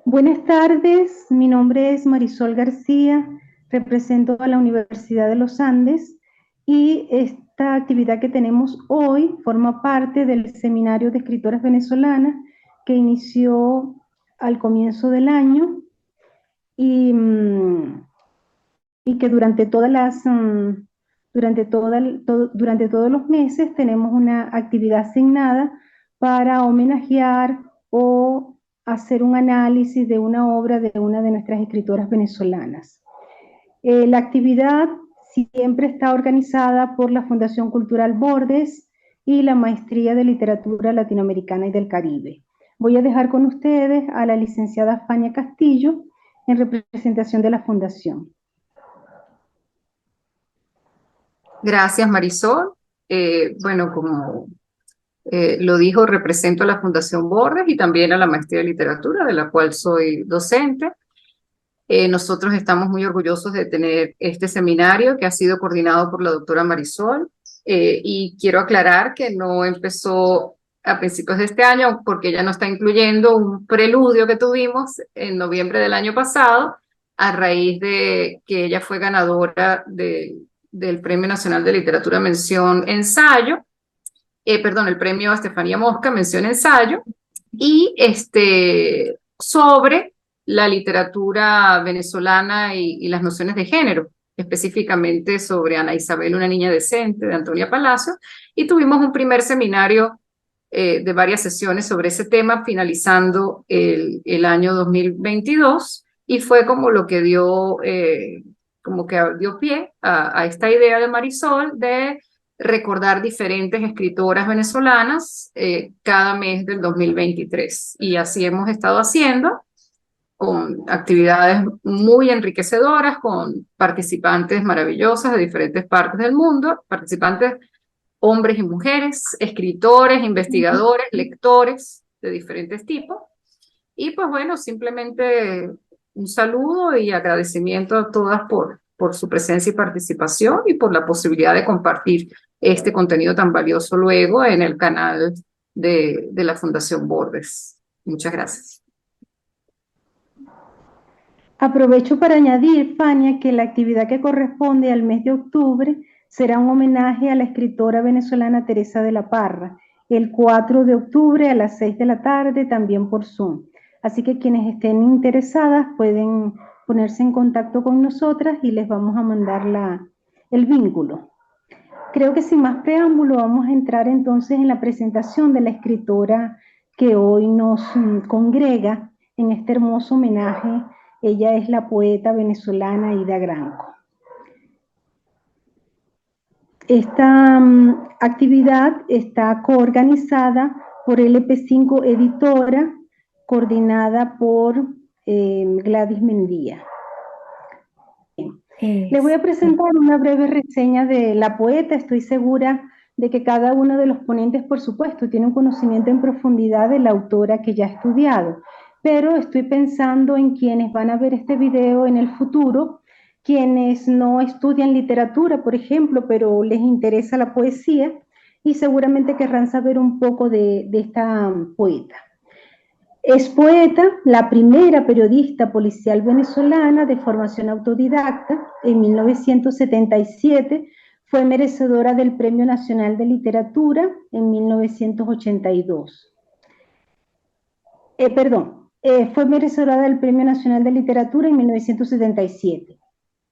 Buenas tardes, mi nombre es Marisol García, represento a la Universidad de los Andes y esta actividad que tenemos hoy forma parte del Seminario de Escritoras Venezolanas que inició al comienzo del año y, y que durante todos los meses tenemos una actividad asignada para homenajear o hacer un análisis de una obra de una de nuestras escritoras venezolanas. La actividad siempre está organizada por la Fundación Cultural Bordes y la Maestría de Literatura Latinoamericana y del Caribe. Voy a dejar con ustedes a la licenciada Fania Castillo en representación de la Fundación. Gracias, Marisol. Bueno, como lo dijo, represento a la Fundación Borges y también a la Maestría de Literatura, de la cual soy docente. Nosotros estamos muy orgullosos de tener este seminario que ha sido coordinado por la doctora Marisol, y quiero aclarar que no empezó a principios de este año porque ella no está incluyendo un preludio que tuvimos en noviembre del año pasado a raíz de que ella fue ganadora del Premio Nacional de Literatura Mención Ensayo, perdón, el premio Estefanía Mosca Mención Ensayo, y sobre la literatura venezolana y las nociones de género, específicamente sobre Ana Isabel, una niña decente, de Antonia Palacio, y tuvimos un primer seminario de varias sesiones sobre ese tema, finalizando el año 2022, y fue como lo que como que dio pie a esta idea de Marisol de recordar diferentes escritoras venezolanas cada mes del 2023. Y así hemos estado haciendo, con actividades muy enriquecedoras, con participantes maravillosas de diferentes partes del mundo, participantes hombres y mujeres, escritores, investigadores, lectores de diferentes tipos. Y pues bueno, simplemente un saludo y agradecimiento a todas por su presencia y participación y por la posibilidad de compartir este contenido tan valioso luego en el canal de la Fundación Bordes. Muchas gracias. Aprovecho para añadir, Fania, que la actividad que corresponde al mes de octubre será un homenaje a la escritora venezolana Teresa de la Parra, el 4 de octubre a las 6 de la tarde, también por Zoom. Así que quienes estén interesadas pueden ponerse en contacto con nosotras y les vamos a mandar el vínculo. Creo que sin más preámbulo vamos a entrar entonces en la presentación de la escritora que hoy nos congrega en este hermoso homenaje. Ella es la poeta venezolana Ida Granco. Esta actividad está coorganizada por LP5 Editora, coordinada por Gladys Mendía. Les voy a presentar una breve reseña de la poeta. Estoy segura de que cada uno de los ponentes, por supuesto, tiene un conocimiento en profundidad de la autora que ya ha estudiado, pero estoy pensando en quienes van a ver este video en el futuro, quienes no estudian literatura, por ejemplo, pero les interesa la poesía y seguramente querrán saber un poco de esta poeta. Es poeta, la primera periodista policial venezolana de formación autodidacta. En 1977 fue merecedora del Premio Nacional de Literatura en 1982. Fue merecedora del Premio Nacional de Literatura en 1977.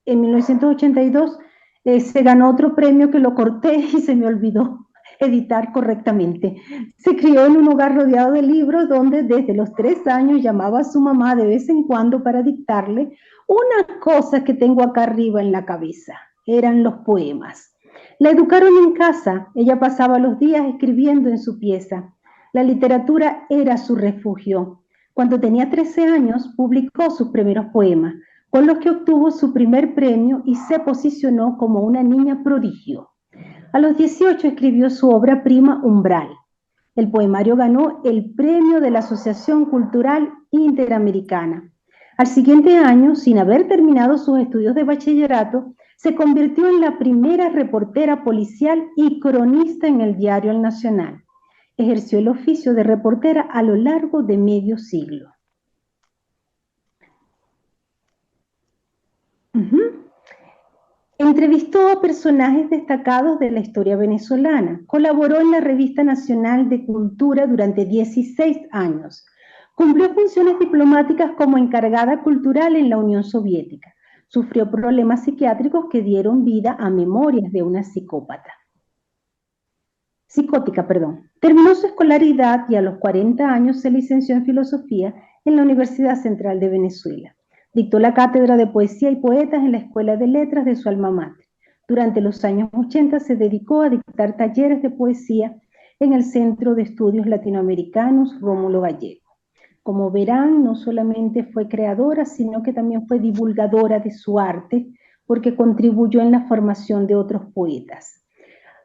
En 1982 se ganó otro premio que lo corté y se me olvidó editar correctamente. Se crió en un hogar rodeado de libros donde desde los 3 años llamaba a su mamá de vez en cuando para dictarle una cosa que tengo acá arriba en la cabeza. Eran los poemas. La educaron en casa. Ella pasaba los días escribiendo en su pieza. La literatura era su refugio. Cuando tenía 13 años, publicó sus primeros poemas, con los que obtuvo su primer premio y se posicionó como una niña prodigio. A los 18 escribió su obra prima Umbral. El poemario ganó el premio de la Asociación Cultural Interamericana. Al siguiente año, sin haber terminado sus estudios de bachillerato, se convirtió en la primera reportera policial y cronista en el diario El Nacional. Ejerció el oficio de reportera a lo largo de medio siglo. Entrevistó a personajes destacados de la historia venezolana. Colaboró en la Revista Nacional de Cultura durante 16 años. Cumplió funciones diplomáticas como encargada cultural en la Unión Soviética. Sufrió problemas psiquiátricos que dieron vida a Memorias de una psicótica. Terminó su escolaridad y a los 40 años se licenció en Filosofía en la Universidad Central de Venezuela. Dictó la cátedra de Poesía y Poetas en la Escuela de Letras de su alma mater. Durante los años 80 se dedicó a dictar talleres de poesía en el Centro de Estudios Latinoamericanos Rómulo Gallego. Como verán, no solamente fue creadora, sino que también fue divulgadora de su arte, porque contribuyó en la formación de otros poetas.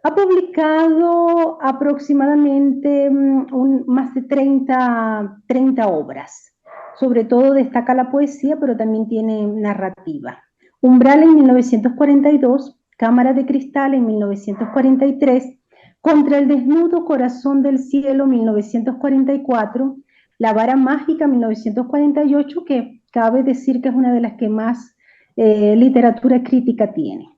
Ha publicado aproximadamente más de 30 obras. Sobre todo destaca la poesía, pero también tiene narrativa. Umbral en 1942, Cámara de Cristal en 1943, Contra el desnudo corazón del cielo 1944, La vara mágica 1948, que cabe decir que es una de las que más literatura crítica tiene.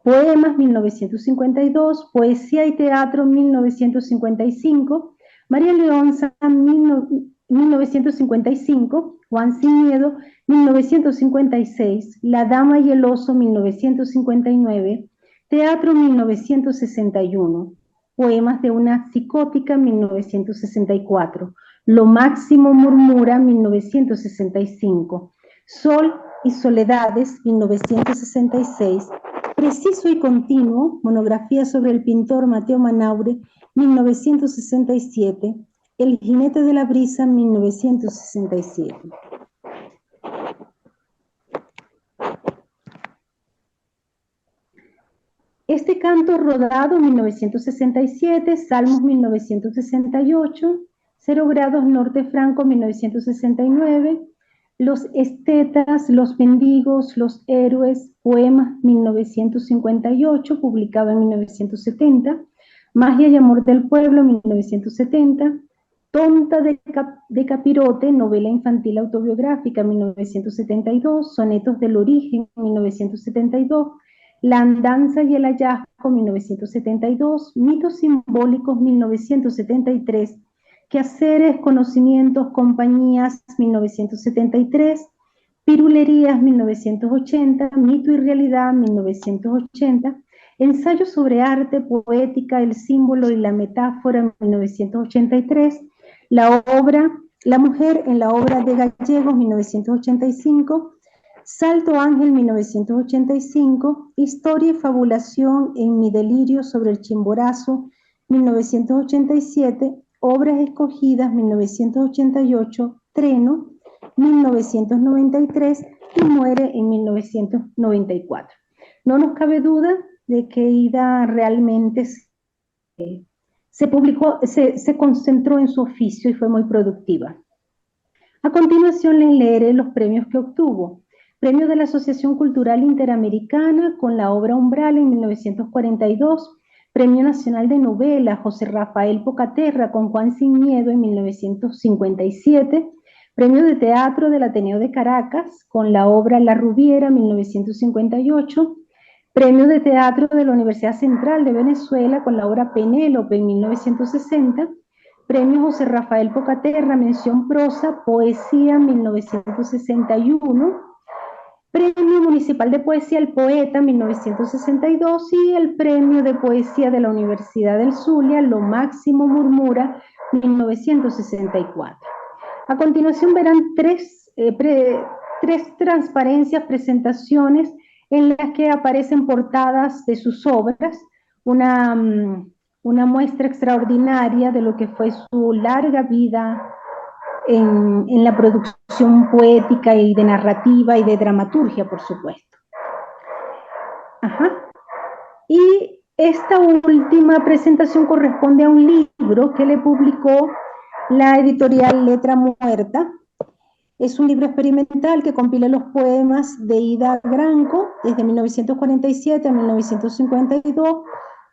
Poemas 1952, Poesía y Teatro 1955, María Leonza 1955, Juan Sin Miedo 1956, La Dama y el Oso 1959, Teatro 1961, Poemas de una psicótica 1964, Lo máximo murmura 1965, Sol y Soledades 1966, Preciso y continuo, monografía sobre el pintor Mateo Manaure 1967, El jinete de la brisa, 1967. Este canto rodado, 1967, Salmos, 1968, 0 grados norte Franco, 1969, Los estetas, Los mendigos, Los héroes, Poemas, 1958, publicado en 1970, Magia y amor del pueblo, 1970, Tonta de Capirote, novela infantil autobiográfica, 1972, Sonetos del origen, 1972, La andanza y el hallazgo, 1972, Mitos simbólicos, 1973, Quehaceres, conocimientos, compañías, 1973, Pirulerías, 1980, Mito y realidad, 1980, Ensayo sobre arte, poética, el símbolo y la metáfora, 1983, La mujer en la obra de Gallegos, 1985, Salto Ángel, 1985, Historia y fabulación en mi delirio sobre el Chimborazo, 1987, Obras escogidas, 1988, Treno, 1993 y muere en 1994. No nos cabe duda de que Ida realmente se concentró en su oficio y fue muy productiva. A continuación les leeré los premios que obtuvo. Premio de la Asociación Cultural Interamericana con la obra Umbral en 1942, Premio Nacional de Novela José Rafael Pocaterra con Juan Sin Miedo en 1957, Premio de Teatro del Ateneo de Caracas con la obra La Rubiera 1958, Premio de Teatro de la Universidad Central de Venezuela con la obra Penélope en 1960, Premio José Rafael Pocaterra, mención prosa, poesía 1961, Premio Municipal de Poesía El Poeta 1962 y el Premio de Poesía de la Universidad del Zulia, Lo máximo murmura 1964. A continuación verán tres transparencias, presentaciones en las que aparecen portadas de sus obras, una muestra extraordinaria de lo que fue su larga vida en la producción poética y de narrativa y de dramaturgia, por supuesto. Ajá. Y esta última presentación corresponde a un libro que le publicó la editorial Letra Muerta. Es un libro experimental que compila los poemas de Ida Granco desde 1947 a 1952,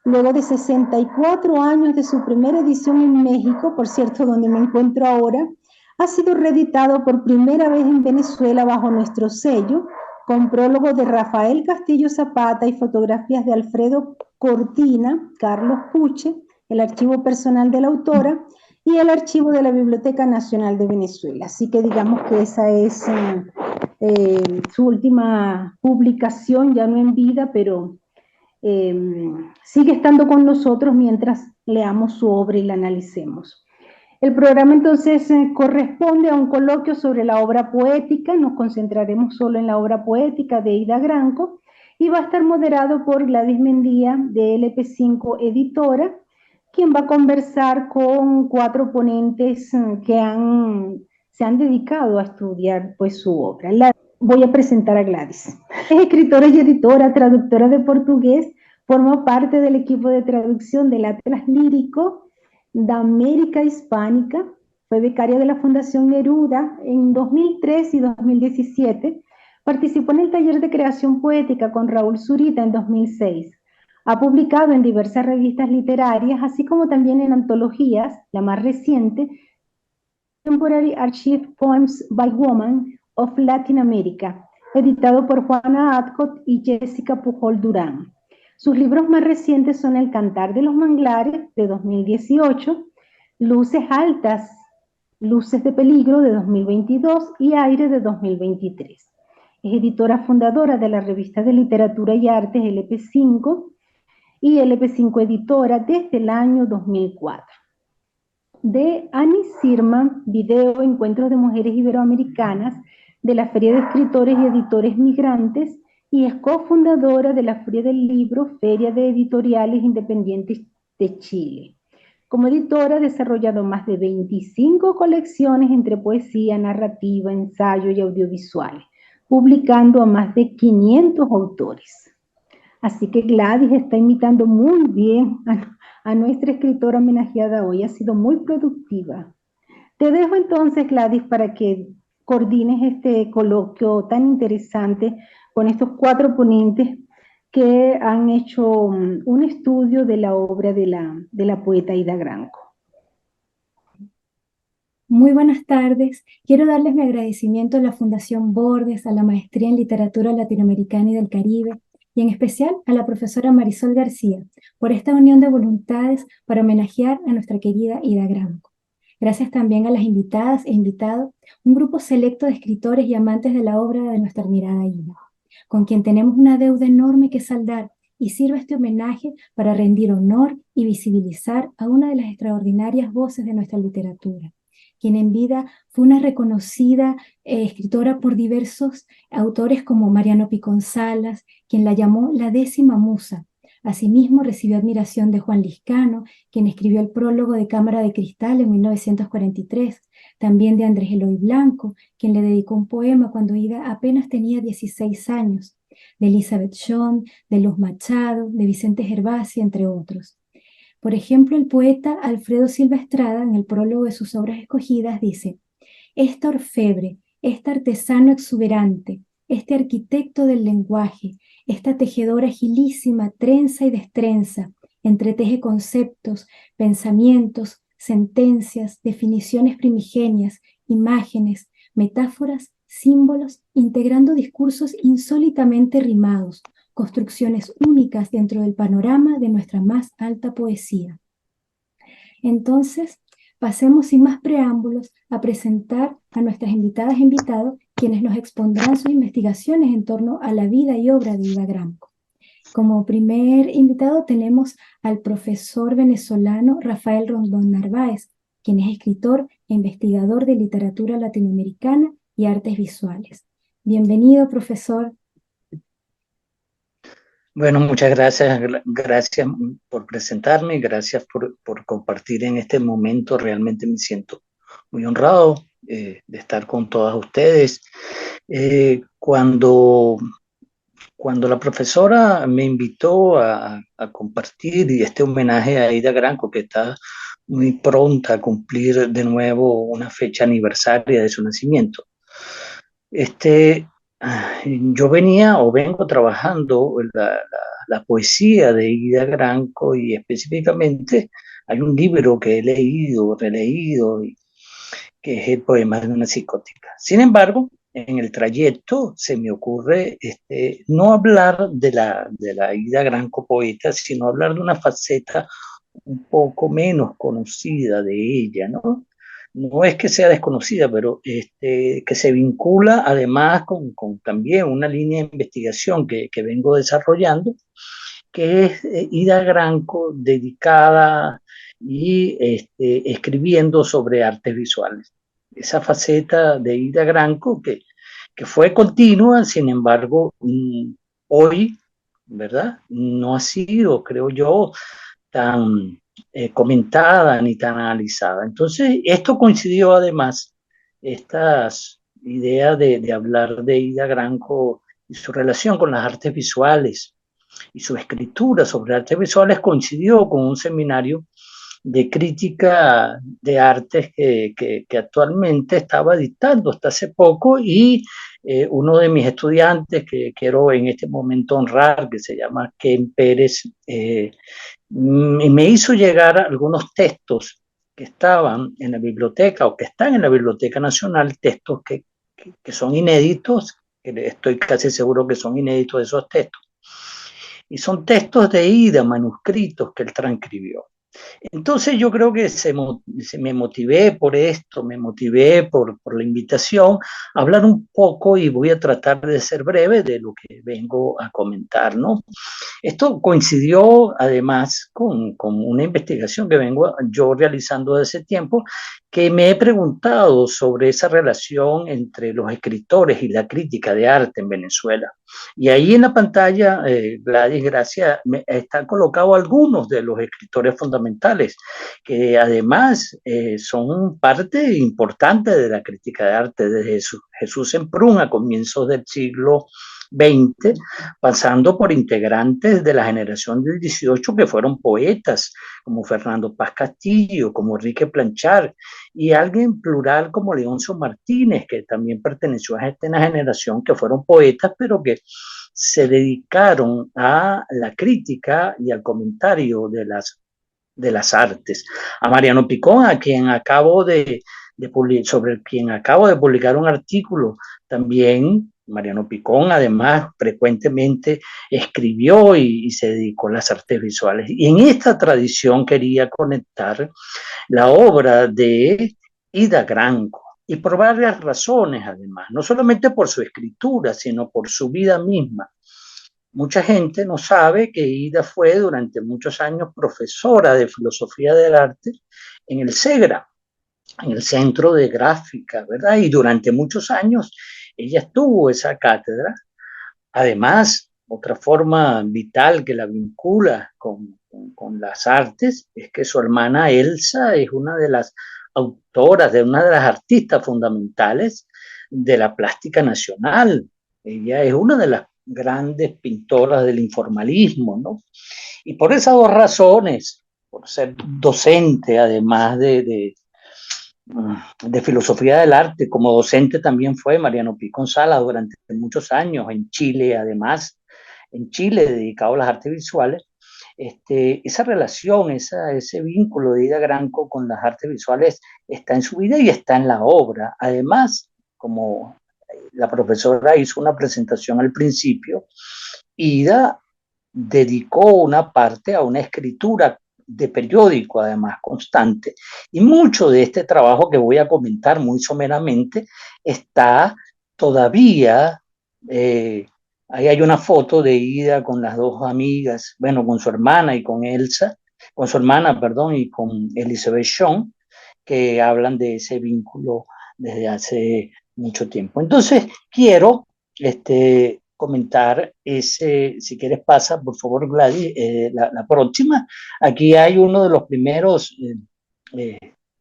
luego de 64 años de su primera edición en México, por cierto, donde me encuentro ahora. Ha sido reeditado por primera vez en Venezuela bajo nuestro sello con prólogo de Rafael Castillo Zapata y fotografías de Alfredo Cortina, Carlos Puche, el archivo personal de la autora y el archivo de la Biblioteca Nacional de Venezuela. Así que digamos que esa es su última publicación, ya no en vida, pero sigue estando con nosotros mientras leamos su obra y la analicemos. El programa entonces corresponde a un coloquio sobre la obra poética, nos concentraremos solo en la obra poética de Ida Granco y va a estar moderado por Gladys Mendía de LP5 Editora, quien va a conversar con 4 ponentes que se han dedicado a estudiar pues, su obra. Voy a presentar a Gladys. Es escritora y editora, traductora de portugués, forma parte del equipo de traducción del Atlas Lírico de América Hispánica, fue becaria de la Fundación Neruda en 2003 y 2017, participó en el taller de creación poética con Raúl Zurita en 2006. Ha publicado en diversas revistas literarias, así como también en antologías, la más reciente, Contemporary Archive Poems by Women of Latin America, editado por Juana Atcott y Jessica Pujol Durán. Sus libros más recientes son El Cantar de los Manglares, de 2018, Luces Altas, Luces de Peligro, de 2022, y Aire, de 2023. Es editora fundadora de la revista de Literatura y Artes LP5 y LP5 Editora desde el año 2004. De Ani Sirma, Video Encuentros de Mujeres Iberoamericanas, de la Feria de Escritores y Editores Migrantes, y es cofundadora de la Feria del Libro, Feria de Editoriales Independientes de Chile. Como editora ha desarrollado más de 25 colecciones entre poesía, narrativa, ensayo y audiovisuales, publicando a más de 500 autores. Así que Gladys está imitando muy bien a nuestra escritora homenajeada hoy, ha sido muy productiva. Te dejo entonces, Gladys, para que coordines este coloquio tan interesante con estos 4 ponentes que han hecho un estudio de la obra de la poeta Ida Granco. Muy buenas tardes. Quiero darles mi agradecimiento a la Fundación Bordes, a la Maestría en Literatura Latinoamericana y del Caribe, y en especial a la profesora Marisol García, por esta unión de voluntades para homenajear a nuestra querida Ida Granco. Gracias también a las invitadas e invitados, un grupo selecto de escritores y amantes de la obra de nuestra admirada Ida, con quien tenemos una deuda enorme que saldar, y sirva este homenaje para rendir honor y visibilizar a una de las extraordinarias voces de nuestra literatura, quien en vida fue una reconocida escritora por diversos autores como Mariano Picón Salas, quien la llamó la 10ª musa. Asimismo, recibió admiración de Juan Liscano, quien escribió el prólogo de Cámara de Cristal en 1943, también de Andrés Eloy Blanco, quien le dedicó un poema cuando Ida apenas tenía 16 años, de Elizabeth Shon, de Luz Machado, de Vicente Gervasi, entre otros. Por ejemplo, el poeta Alfredo Silva Estrada, en el prólogo de sus obras escogidas, dice: «Esta orfebre, este artesano exuberante, este arquitecto del lenguaje, esta tejedora agilísima, trenza y destrenza, entreteje conceptos, pensamientos, sentencias, definiciones primigenias, imágenes, metáforas, símbolos, integrando discursos insólitamente rimados, construcciones únicas dentro del panorama de nuestra más alta poesía». Entonces, pasemos sin más preámbulos a presentar a nuestras invitadas e invitados, quienes nos expondrán sus investigaciones en torno a la vida y obra de Ida Granco. Como primer invitado tenemos al profesor venezolano Rafael Rondón Narváez, quien es escritor e investigador de literatura latinoamericana y artes visuales. Bienvenido, profesor. Bueno, muchas gracias, gracias por presentarme, gracias por compartir en este momento. Realmente me siento muy honrado de estar con todas ustedes. Cuando la profesora me invitó a compartir este homenaje a Ida Granco, que está muy pronta a cumplir de nuevo una fecha aniversaria de su nacimiento, yo vengo trabajando la poesía de Ida Granco, y específicamente hay un libro que he leído, releído, que es El poema de una psicótica. Sin embargo, en el trayecto se me ocurre no hablar de la Ida Granco poeta, sino hablar de una faceta un poco menos conocida de ella, ¿no? No es que sea desconocida, pero que se vincula además con también una línea de investigación que vengo desarrollando, que es Ida Granco dedicada y escribiendo sobre artes visuales. Esa faceta de Ida Granco que fue continua, sin embargo, hoy, ¿verdad? No ha sido, creo yo, tan comentada ni tan analizada. Entonces, esto coincidió además, estas ideas de hablar de Ida Granco y su relación con las artes visuales y su escritura sobre artes visuales coincidió con un seminario de crítica de artes que actualmente estaba dictando hasta hace poco y uno de mis estudiantes que quiero en este momento honrar, que se llama Ken Pérez, me hizo llegar algunos textos que estaban en la biblioteca o que están en la Biblioteca Nacional, textos que son inéditos, que estoy casi seguro que son inéditos esos textos, y son textos de Ida, manuscritos que él transcribió. Entonces yo creo que me motivé por esto, me motivé por la invitación a hablar un poco y voy a tratar de ser breve de lo que vengo a comentar, ¿no? Esto coincidió además con una investigación que vengo yo realizando desde ese tiempo, que me he preguntado sobre esa relación entre los escritores y la crítica de arte en Venezuela. Y ahí en la pantalla, Gladys, gracias, están colocados algunos de los escritores fundamentales, que además son parte importante de la crítica de arte, desde Jesús Semprún a comienzos del siglo XX, pasando por integrantes de la generación del 18 que fueron poetas, como Fernando Paz Castillo, como Enrique Planchar, y alguien plural como Leoncio Martínez, que también perteneció a esta generación, que fueron poetas, pero que se dedicaron a la crítica y al comentario de las artes. A Mariano Picón, a quien sobre quien acabo de publicar un artículo, también Mariano Picón además frecuentemente escribió y se dedicó a las artes visuales. Y en esta tradición quería conectar la obra de Ida Granco, y por varias razones además, no solamente por su escritura, sino por su vida misma. Mucha gente no sabe que Ida fue durante muchos años profesora de filosofía del arte en el SEGRA, en el Centro de Gráfica, ¿verdad? Y durante muchos años ella estuvo esa cátedra. Además, otra forma vital que la vincula con las artes es que su hermana Elsa es una de las autoras, de una de las artistas fundamentales de la plástica nacional. Ella es una de las grandes pintoras del informalismo, ¿no? Y por esas dos razones, por ser docente, además de filosofía del arte, como docente también fue Mariano Picón Sala durante muchos años en Chile, además, en Chile dedicado a las artes visuales. Esa relación, ese vínculo de Ida Granco con las artes visuales está en su vida y está en la obra. Además, como la profesora hizo una presentación al principio, Ida dedicó una parte a una escritura de periódico, además constante, y mucho de este trabajo que voy a comentar muy someramente está todavía, ahí hay una foto de Ida con las dos amigas, bueno, con su hermana y con Elsa, con su hermana, perdón, y con Elizabeth Shawn, que hablan de ese vínculo desde hace mucho tiempo. Entonces, quiero comentar si quieres pasa, por favor, Gladys, la próxima. Aquí hay uno de los primeros,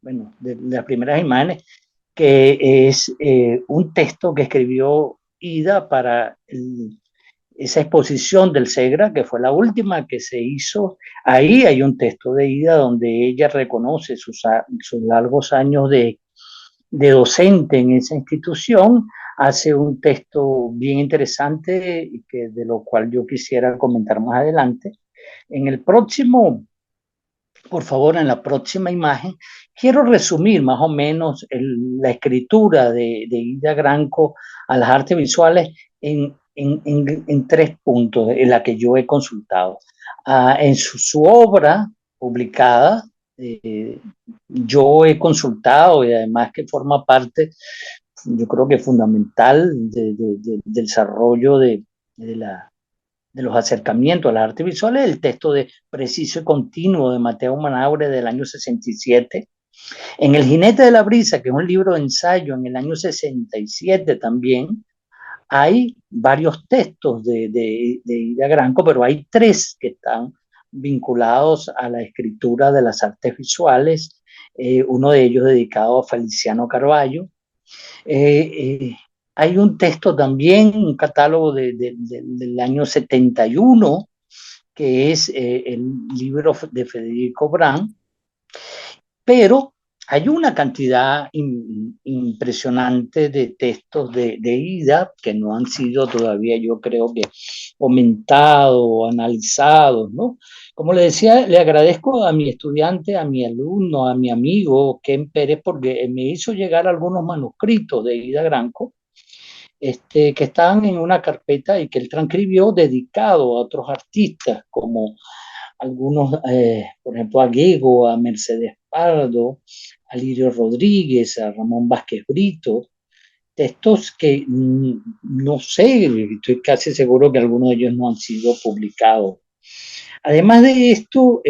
bueno, de las primeras imágenes, que es un texto que escribió Ida para esa exposición del SEGRA, que fue la última que se hizo. Ahí hay un texto de Ida donde ella reconoce sus largos años de docente en esa institución, hace un texto bien interesante de lo cual yo quisiera comentar más adelante. En el próximo por favor, en la próxima imagen, quiero resumir más o menos la escritura de Ida Granco a las artes visuales en 3 puntos en la que yo he consultado. En su obra publicada, yo he consultado y además que forma parte, yo creo que fundamental del desarrollo de los acercamientos a las artes visuales, el texto de Preciso y Continuo de Mateo Manaure del año 67. En El Jinete de la Brisa, que es un libro de ensayo en el año 67 también, hay varios textos de Ida Granco, pero hay 3 que están vinculados a la escritura de las artes visuales, uno de ellos dedicado a Feliciano Carballo. Hay un texto también, un catálogo del año 71, que es el libro de Federico Brand, pero hay una cantidad impresionante de textos de Ida que no han sido todavía, yo creo que, comentados o analizados, ¿no? Como le decía, le agradezco a mi estudiante, a mi alumno, a mi amigo Ken Pérez, porque me hizo llegar algunos manuscritos de Ida Granco, que estaban en una carpeta y que él transcribió dedicado a otros artistas, como algunos, por ejemplo, a Gego, a Mercedes Pardo, a Lirio Rodríguez, a Ramón Vázquez Brito, textos que no sé, estoy casi seguro que algunos de ellos no han sido publicados. Además de esto,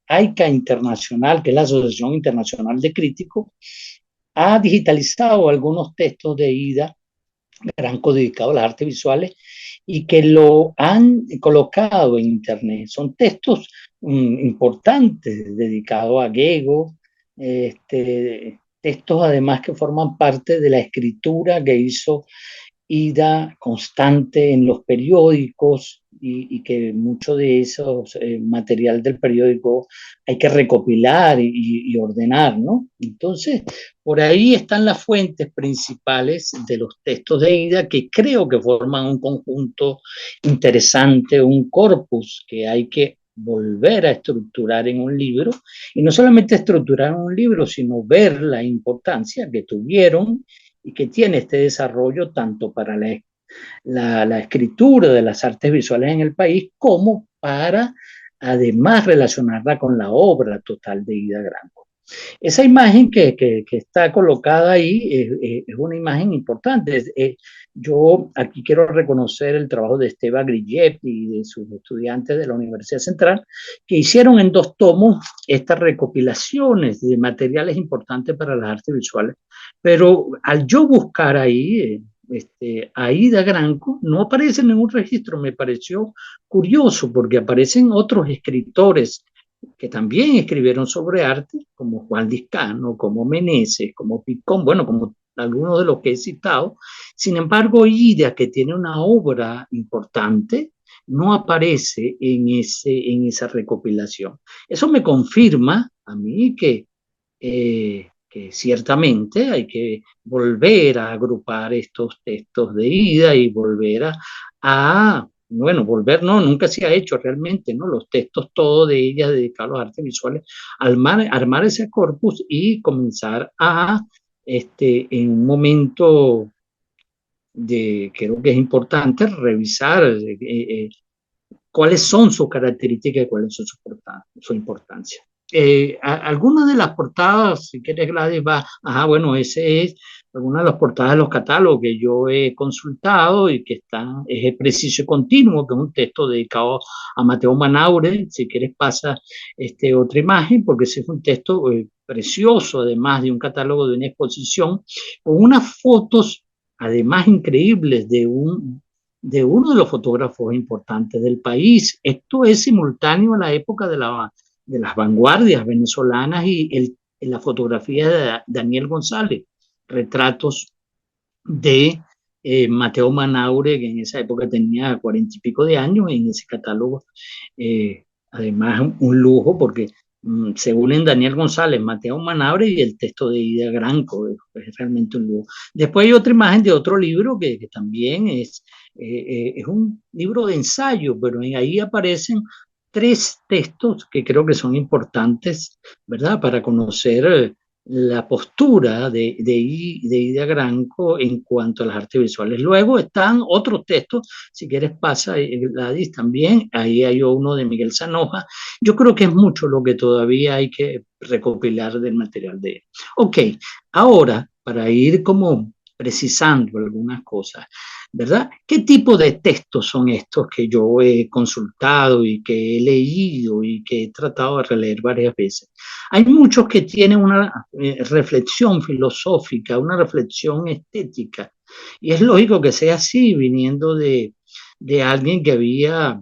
AICA Internacional, que es la Asociación Internacional de Críticos, ha digitalizado algunos textos de Ida Granco dedicados a las artes visuales y que lo han colocado en internet. Son textos importantes dedicados a Gego, textos además que forman parte de la escritura que hizo Ida constante en los periódicos y que mucho de esos material del periódico hay que recopilar y ordenar, ¿no? Entonces, por ahí están las fuentes principales de los textos de Ida que creo que forman un conjunto interesante, un corpus que hay que volver a estructurar en un libro, y no solamente estructurar un libro, sino ver la importancia que tuvieron y que tiene este desarrollo tanto para la escritura de las artes visuales en el país como para además relacionarla con la obra total de Ida Granco. Esa imagen que está colocada ahí es una imagen importante. Yo aquí quiero reconocer el trabajo de Esteban Grillet y de sus estudiantes de la Universidad Central, que hicieron en 2 tomos estas recopilaciones de materiales importantes para las artes visuales. Pero al yo buscar ahí, Aida Granco, no aparece en ningún registro. Me pareció curioso porque aparecen otros escritores que también escribieron sobre arte, como Juan Liscano, como Meneses, como Picón, bueno, como algunos de los que he citado. Sin embargo, Ida, que tiene una obra importante, no aparece en esa recopilación. Eso me confirma a mí que ciertamente hay que volver a agrupar estos textos de Ida y volver bueno, volver no, nunca se ha hecho realmente, ¿no? Los textos todos de ella dedicados a las artes visuales, armar ese corpus y comenzar en un momento creo que es importante revisar cuáles son sus características y cuáles son su importancia. Algunas de las portadas, si quieres, Gladys, bueno, ese es algunas de las portadas de los catálogos que yo he consultado y que es el Preciso y Continuo, que es un texto dedicado a Mateo Manaure. Si quieres, pasa otra imagen, porque ese es un texto precioso, además de un catálogo de una exposición, con unas fotos, además increíbles, de uno de los fotógrafos importantes del país. Esto es simultáneo a la época de las vanguardias venezolanas y la fotografía de Daniel González, retratos de Mateo Manaure, que en esa época tenía 40 y pico de años, en ese catálogo. Además, un lujo, porque se unen Daniel González, Mateo Manaure y el texto de Ida Granco, es realmente un lujo. Después hay otra imagen de otro libro que también es un libro de ensayo, pero ahí aparecen tres textos que creo que son importantes, ¿verdad? Para conocer la postura de Ida Granco en cuanto a las artes visuales. Luego están otros textos, si quieres pasa, Gladys, también, ahí hay uno de Miguel Zanoja. Yo creo que es mucho lo que todavía hay que recopilar del material de él. Ok, ahora, para ir como precisando algunas cosas, ¿verdad? ¿Qué tipo de textos son estos que yo he consultado y que he leído y que he tratado de releer varias veces? Hay muchos que tienen una reflexión filosófica, una reflexión estética, y es lógico que sea así, viniendo de alguien que había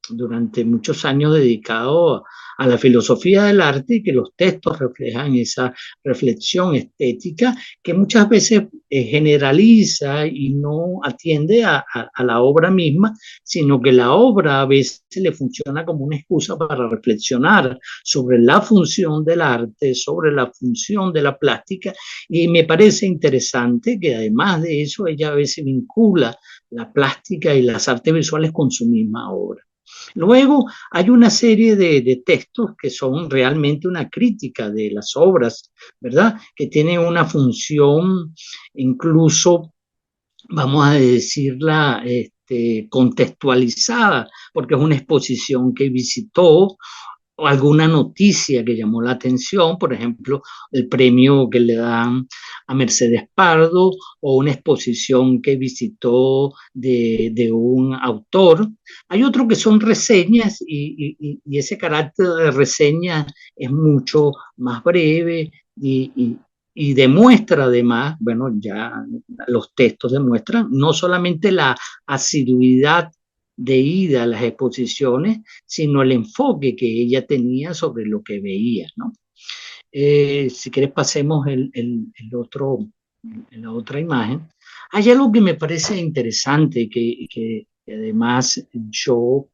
durante muchos años dedicado a la filosofía del arte y que los textos reflejan esa reflexión estética que muchas veces generaliza y no atiende a la obra misma, sino que la obra a veces le funciona como una excusa para reflexionar sobre la función del arte, sobre la función de la plástica, y me parece interesante que además de eso ella a veces vincula la plástica y las artes visuales con su misma obra. Luego hay una serie de textos que son realmente una crítica de las obras, ¿verdad? Que tienen una función incluso, vamos a decirla, contextualizada, porque es una exposición que visitó o alguna noticia que llamó la atención, por ejemplo, el premio que le dan a Mercedes Pardo o una exposición que visitó de un autor. Hay otro que son reseñas y ese carácter de reseña es mucho más breve y demuestra además, bueno, ya los textos demuestran no solamente la asiduidad de ida a las exposiciones, sino el enfoque que ella tenía sobre lo que veía, ¿no? Si quieres pasemos la otra imagen. Hay algo que me parece interesante que además yo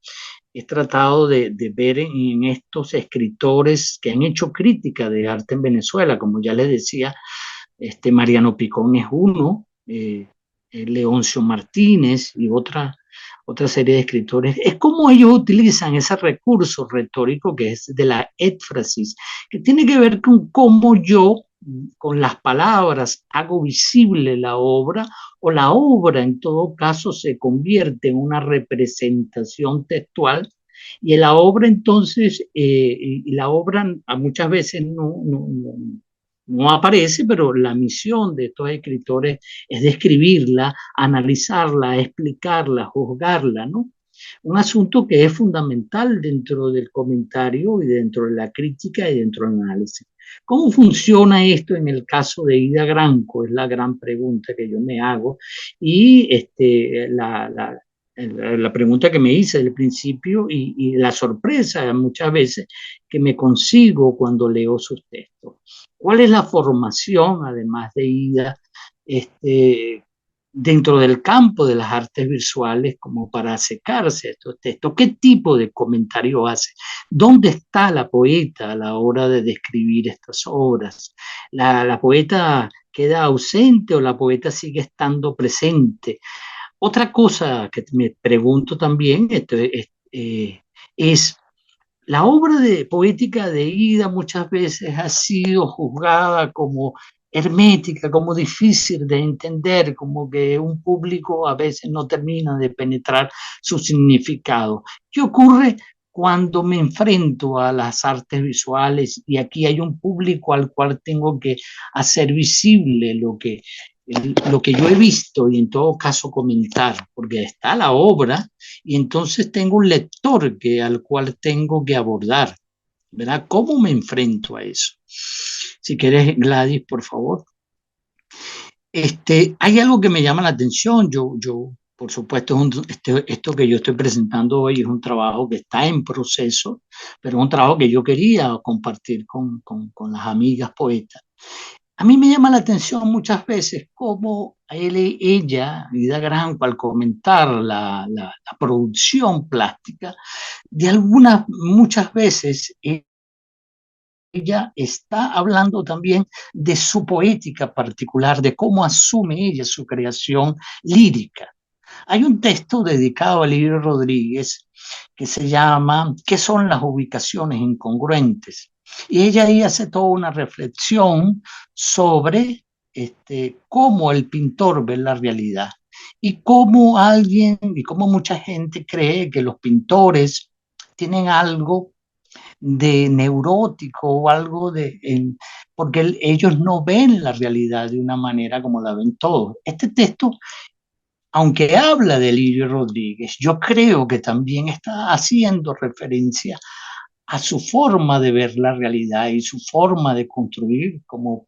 he tratado de ver en estos escritores que han hecho crítica de arte en Venezuela, como ya les decía, Mariano Picón es uno, Leoncio Martínez y otra serie de escritores, es como ellos utilizan ese recurso retórico que es de la éfrasis, que tiene que ver con cómo yo, con las palabras, hago visible la obra, o la obra en todo caso se convierte en una representación textual, y la obra entonces, y la obra muchas veces no aparece, pero la misión de estos escritores es describirla, analizarla, explicarla, juzgarla, ¿no? Un asunto que es fundamental dentro del comentario y dentro de la crítica y dentro del análisis. ¿Cómo funciona esto en el caso de Ida Granco? Es la gran pregunta que yo me hago. Y la pregunta que me hice al principio y la sorpresa muchas veces que me consigo cuando leo sus textos. ¿Cuál es la formación, además de Ida, dentro del campo de las artes visuales como para acercarse a estos textos? ¿Qué tipo de comentario hace? ¿Dónde está la poeta a la hora de describir estas obras? ¿La poeta queda ausente o la poeta sigue estando presente? Otra cosa que me pregunto también es la obra poética de Ida muchas veces ha sido juzgada como hermética, como difícil de entender, como que un público a veces no termina de penetrar su significado. ¿Qué ocurre cuando me enfrento a las artes visuales y aquí hay un público al cual tengo que hacer visible lo que yo he visto y en todo caso comentar, porque está la obra y entonces tengo un lector al cual tengo que abordar, ¿verdad? ¿Cómo me enfrento a eso? Si quieres, Gladys, por favor. Hay algo que me llama la atención, por supuesto, esto que yo estoy presentando hoy es un trabajo que está en proceso, pero es un trabajo que yo quería compartir con las amigas poetas. A mí me llama la atención muchas veces cómo ella, Ida Granco, al comentar la producción plástica, muchas veces ella está hablando también de su poética particular, de cómo asume ella su creación lírica. Hay un texto dedicado a Lirio Rodríguez que se llama ¿Qué son las ubicaciones incongruentes? Y ella ahí hace toda una reflexión sobre cómo el pintor ve la realidad y cómo alguien y cómo mucha gente cree que los pintores tienen algo de neurótico o algo porque ellos no ven la realidad de una manera como la ven todos. Este texto, aunque habla de Lirio Rodríguez, yo creo que también está haciendo referencia a su forma de ver la realidad y su forma de construir como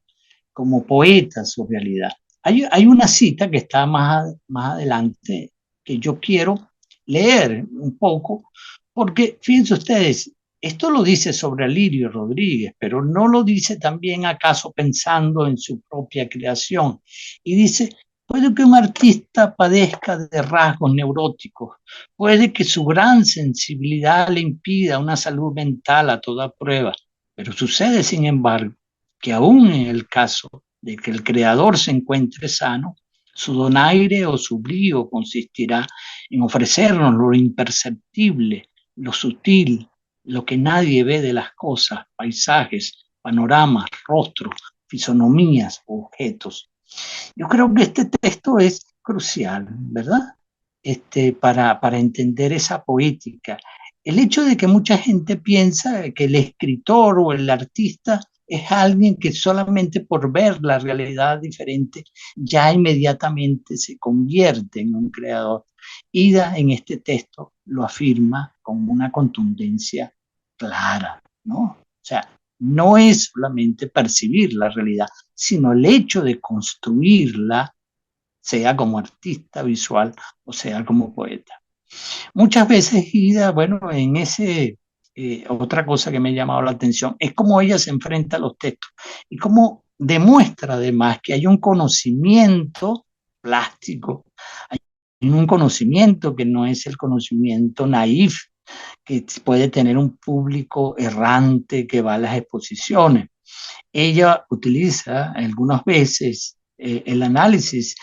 poeta su realidad. Hay una cita que está más adelante que yo quiero leer un poco, porque fíjense ustedes, esto lo dice sobre Lirio Rodríguez, pero no lo dice también acaso pensando en su propia creación. Y dice, puede que un artista padezca de rasgos neuróticos, puede que su gran sensibilidad le impida una salud mental a toda prueba, pero sucede, sin embargo, que aún en el caso de que el creador se encuentre sano, su donaire o su brío consistirá en ofrecernos lo imperceptible, lo sutil, lo que nadie ve de las cosas, paisajes, panoramas, rostros, fisonomías, objetos. Yo creo que este texto es crucial, ¿verdad? Para entender esa poética. El hecho de que mucha gente piensa que el escritor o el artista es alguien que solamente por ver la realidad diferente ya inmediatamente se convierte en un creador. Ida en este texto lo afirma con una contundencia clara, ¿no? O sea, no es solamente percibir la realidad, sino el hecho de construirla, sea como artista visual o sea como poeta. Muchas veces Ida, bueno, otra cosa que me ha llamado la atención es cómo ella se enfrenta a los textos y cómo demuestra además que hay un conocimiento plástico, hay un conocimiento que no es el conocimiento naif que puede tener un público errante que va a las exposiciones. Ella utiliza algunas veces el análisis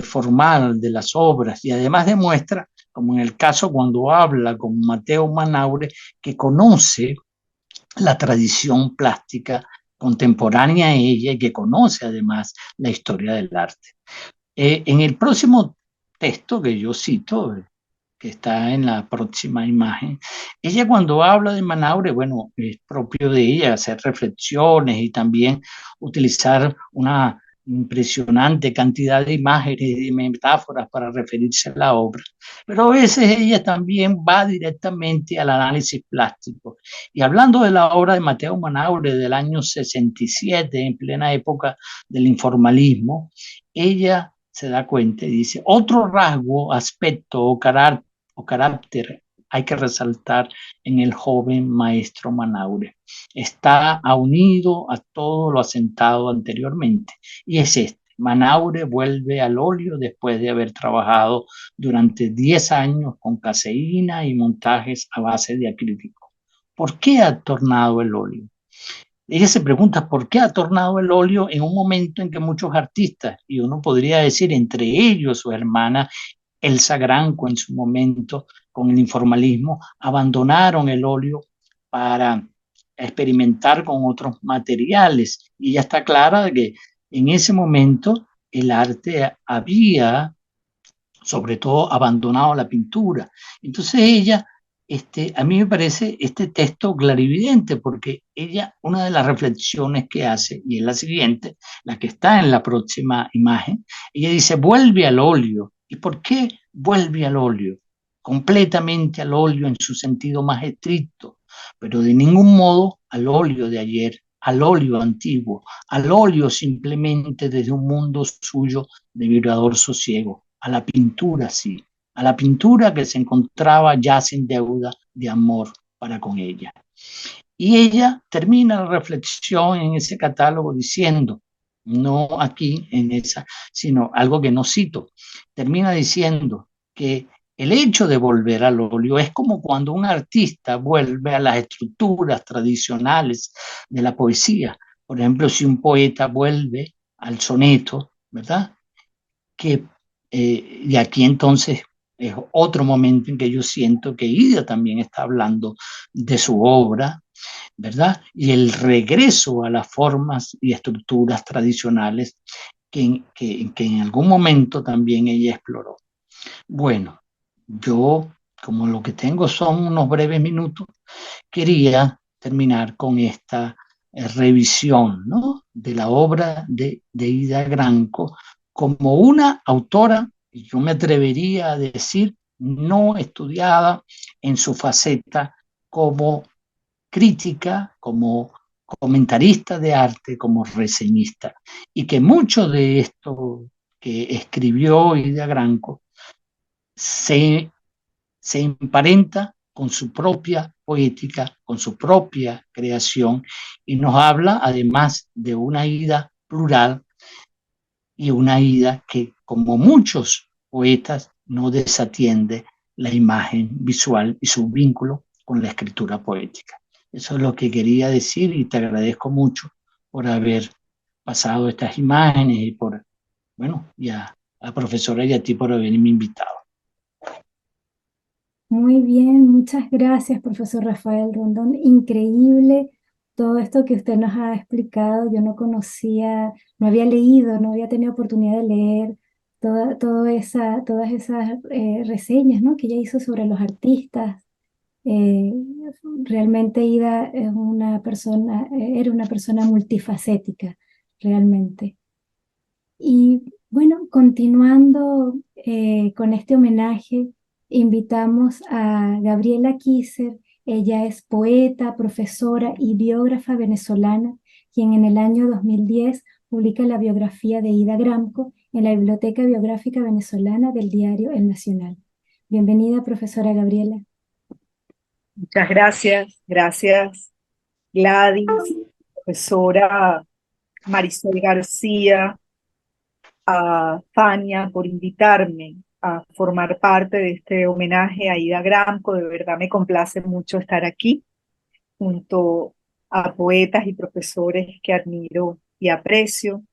formal de las obras y además demuestra, como en el caso cuando habla con Mateo Manaure, que conoce la tradición plástica contemporánea a ella y que conoce además la historia del arte. En el próximo texto que yo cito, que está en la próxima imagen, ella cuando habla de Manaure, bueno, es propio de ella hacer reflexiones y también utilizar una impresionante cantidad de imágenes y de metáforas para referirse a la obra, pero a veces ella también va directamente al análisis plástico. Y hablando de la obra de Mateo Manaure del año 67, en plena época del informalismo, ella se da cuenta y dice, otro rasgo, aspecto o carácter hay que resaltar en el joven maestro Manaure. Está unido a todo lo asentado anteriormente y es este. Manaure vuelve al óleo después de haber trabajado durante 10 años con caseína y montajes a base de acrílico. ¿Por qué ha tornado el óleo? Ella se pregunta por qué ha tornado el óleo en un momento en que muchos artistas, y uno podría decir entre ellos su hermana Elsa Granco en su momento con el informalismo, abandonaron el óleo para experimentar con otros materiales. Y ya está clara de que en ese momento el arte había, sobre todo, abandonado la pintura. Entonces ella a mí me parece este texto clarividente porque ella, una de las reflexiones que hace, y es la siguiente, la que está en la próxima imagen, ella dice, vuelve al óleo. ¿Y por qué vuelve al óleo? Completamente al óleo en su sentido más estricto, pero de ningún modo al óleo de ayer, al óleo antiguo, al óleo simplemente desde un mundo suyo de vibrador sosiego, a la pintura sí, a la pintura que se encontraba ya sin deuda de amor para con ella. Y ella termina la reflexión en ese catálogo diciendo, no aquí en esa, sino algo que no cito, termina diciendo que el hecho de volver al óleo es como cuando un artista vuelve a las estructuras tradicionales de la poesía. Por ejemplo, si un poeta vuelve al soneto, ¿verdad? Que de aquí entonces es otro momento en que yo siento que Ida también está hablando de su obra, ¿verdad? Y el regreso a las formas y estructuras tradicionales que en algún momento también ella exploró. Bueno, yo, como lo que tengo son unos breves minutos, quería terminar con esta revisión, ¿no?, de la obra de Ida Granco como una autora, y yo me atrevería a decir, no estudiada en su faceta como crítica, como comentarista de arte, como reseñista, y que mucho de esto que escribió Ida Granco se se emparenta con su propia poética, con su propia creación, y nos habla además de una ida plural y una ida que, como muchos poetas, no desatiende la imagen visual y su vínculo con la escritura poética. Eso es lo que quería decir y te agradezco mucho por haber pasado estas imágenes y por, bueno, y a la profesora y a ti por haberme invitado. Muy bien, muchas gracias, profesor Rafael Rondón. Increíble todo esto que usted nos ha explicado. Yo no conocía, no había leído, no había tenido oportunidad de leer todas esas reseñas, ¿no?, que ella hizo sobre los artistas. Eh, Realmente Ida es una persona, era una persona multifacética, realmente. Y bueno, continuando con este homenaje, invitamos a Gabriela Kisser. Ella es poeta, profesora y biógrafa venezolana, quien en el año 2010 publica la biografía de Ida Gramco en la Biblioteca Biográfica Venezolana del diario El Nacional. Bienvenida, profesora Gabriela. Muchas gracias, gracias Gladys, profesora Marisol García, a Fania por invitarme a formar parte de este homenaje a Ida Gramco. De verdad me complace mucho estar aquí junto a poetas y profesores que admiro y aprecio.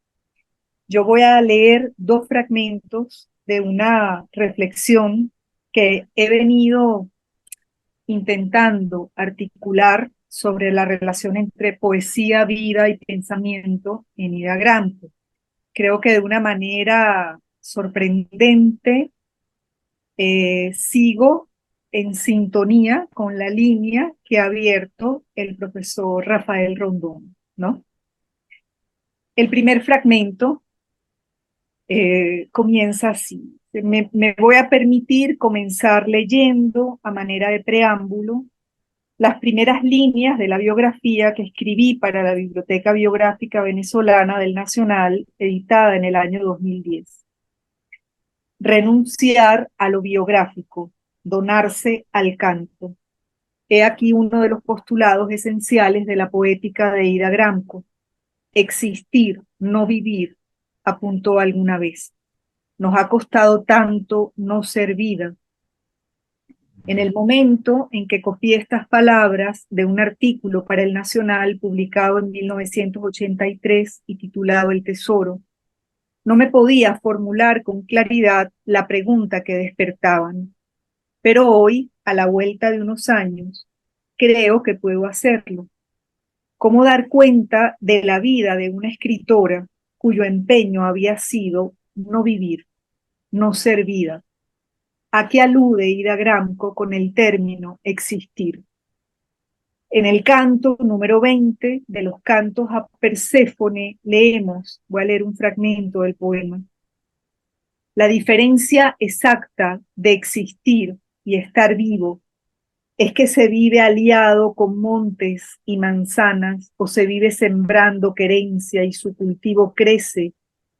Yo voy a leer dos fragmentos de una reflexión que he venido intentando articular sobre la relación entre poesía, vida y pensamiento en Ida Gramco. Creo que de una manera sorprendente sigo en sintonía con la línea que ha abierto el profesor Rafael Rondón, ¿no? El primer fragmento comienza así. Me voy a permitir comenzar leyendo a manera de preámbulo las primeras líneas de la biografía que escribí para la Biblioteca Biográfica Venezolana del Nacional, editada en el año 2010. Renunciar a lo biográfico, donarse al canto. He aquí uno de los postulados esenciales de la poética de Ida Gramco. Existir, no vivir, apuntó alguna vez. Nos ha costado tanto no ser vida. En el momento en que copié estas palabras de un artículo para El Nacional publicado en 1983 y titulado El Tesoro, no me podía formular con claridad la pregunta que despertaban. Pero hoy, a la vuelta de unos años, creo que puedo hacerlo. ¿Cómo dar cuenta de la vida de una escritora cuyo empeño había sido no vivir, no ser vida? ¿A qué alude Ida Gramco con el término existir? En el canto número 20 de los cantos a Perséfone leemos, voy a leer un fragmento del poema. La diferencia exacta de existir y estar vivo es que se vive aliado con montes y manzanas o se vive sembrando querencia y su cultivo crece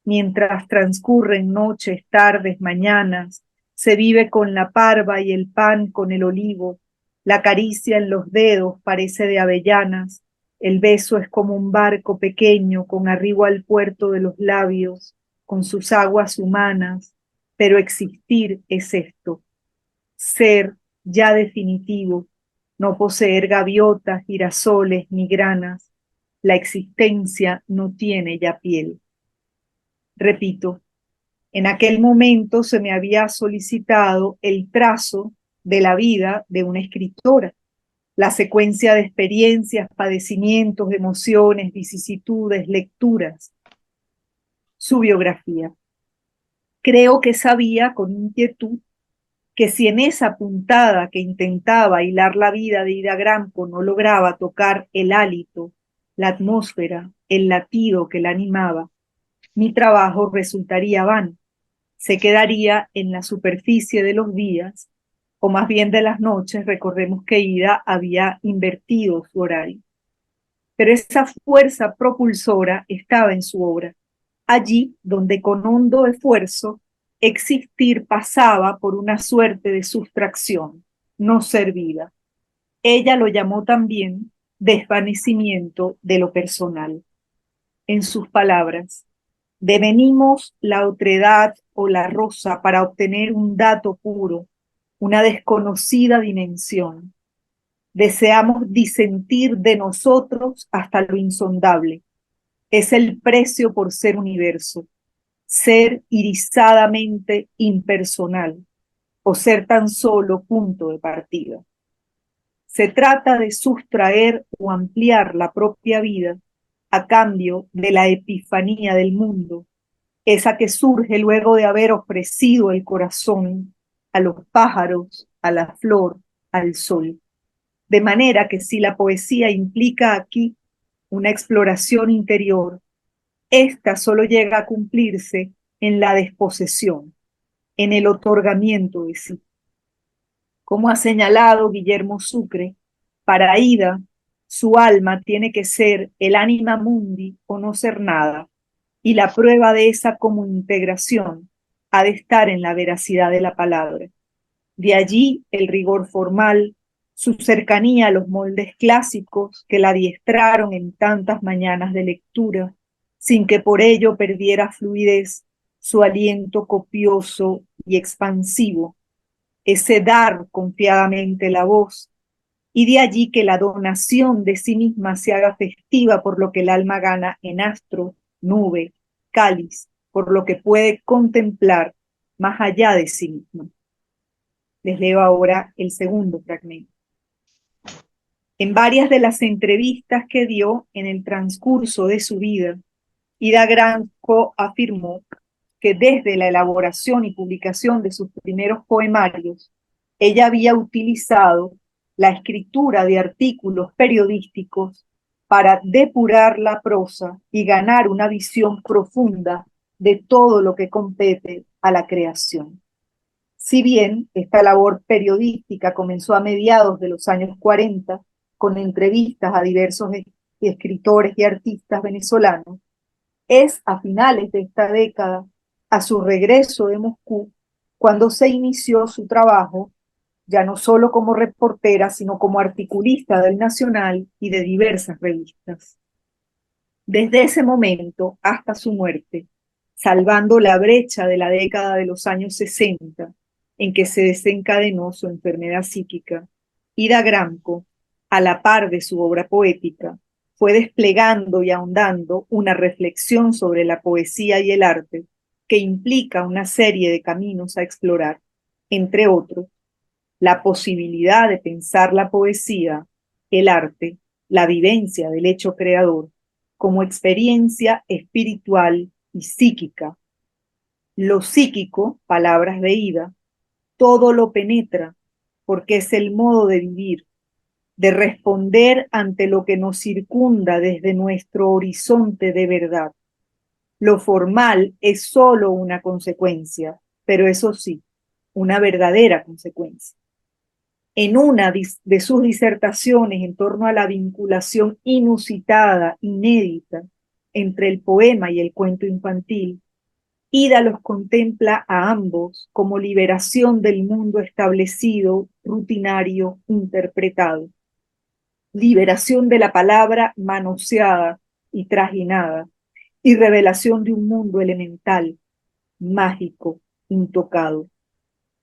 mientras transcurren noches, tardes, mañanas. Se vive con la parva y el pan con el olivo. La caricia en los dedos parece de avellanas. El beso es como un barco pequeño con arribo al puerto de los labios, con sus aguas humanas. Pero existir es esto, ser ya definitivo, no poseer gaviotas, girasoles ni granas. La existencia no tiene ya piel. Repito, En aquel momento se me había solicitado el trazo de la vida de una escritora, la secuencia de experiencias, padecimientos, emociones, vicisitudes, lecturas, su biografía. Creo que sabía con inquietud que si en esa puntada que intentaba hilar la vida de Ida Gramco no lograba tocar el hálito, la atmósfera, el latido que la animaba, mi trabajo resultaría vano, se quedaría en la superficie de los días, o más bien de las noches. Recordemos que Ida había invertido su horario. Pero esa fuerza propulsora estaba en su obra, allí donde con hondo esfuerzo existir pasaba por una suerte de sustracción, no ser vida. Ella lo llamó también desvanecimiento de lo personal. En sus palabras, devenimos la otredad o la rosa para obtener un dato puro, una desconocida dimensión. Deseamos disentir de nosotros hasta lo insondable. Es el precio por ser universo, ser irizadamente impersonal o ser tan solo punto de partida. Se trata de sustraer o ampliar la propia vida a cambio de la epifanía del mundo, esa que surge luego de haber ofrecido el corazón a los pájaros, a la flor, al sol. De manera que si la poesía implica aquí una exploración interior, esta solo llega a cumplirse en la desposesión, en el otorgamiento de sí. Como ha señalado Guillermo Sucre, para Ida, su alma tiene que ser el anima mundi o no ser nada, y la prueba de esa como integración ha de estar en la veracidad de la palabra. De allí el rigor formal, su cercanía a los moldes clásicos que la adiestraron en tantas mañanas de lectura, sin que por ello perdiera fluidez su aliento copioso y expansivo, ese dar confiadamente la voz, y de allí que la donación de sí misma se haga festiva por lo que el alma gana en astro, nube, cáliz, por lo que puede contemplar más allá de sí misma. Les leo ahora el segundo fragmento. En varias de las entrevistas que dio en el transcurso de su vida, Ida Gramco afirmó que desde la elaboración y publicación de sus primeros poemarios, ella había utilizado la escritura de artículos periodísticos para depurar la prosa y ganar una visión profunda de todo lo que compete a la creación. Si bien esta labor periodística comenzó a mediados de los años 40 con entrevistas a diversos escritores y artistas venezolanos, es a finales de esta década, a su regreso de Moscú, cuando se inició su trabajo, ya no solo como reportera, sino como articulista del Nacional y de diversas revistas. Desde ese momento hasta su muerte, salvando la brecha de la década de los años 60, en que se desencadenó su enfermedad psíquica, Ida Gramco, a la par de su obra poética, fue desplegando y ahondando una reflexión sobre la poesía y el arte que implica una serie de caminos a explorar, entre otros, la posibilidad de pensar la poesía, el arte, la vivencia del hecho creador, como experiencia espiritual y psíquica. Lo psíquico, palabras de Ida, todo lo penetra, porque es el modo de vivir, de responder ante lo que nos circunda desde nuestro horizonte de verdad. Lo formal es solo una consecuencia, pero eso sí, una verdadera consecuencia. En una de sus disertaciones en torno a la vinculación inusitada, inédita, entre el poema y el cuento infantil, Ida los contempla a ambos como liberación del mundo establecido, rutinario, interpretado. Liberación de la palabra manoseada y trajinada, y revelación de un mundo elemental, mágico, intocado.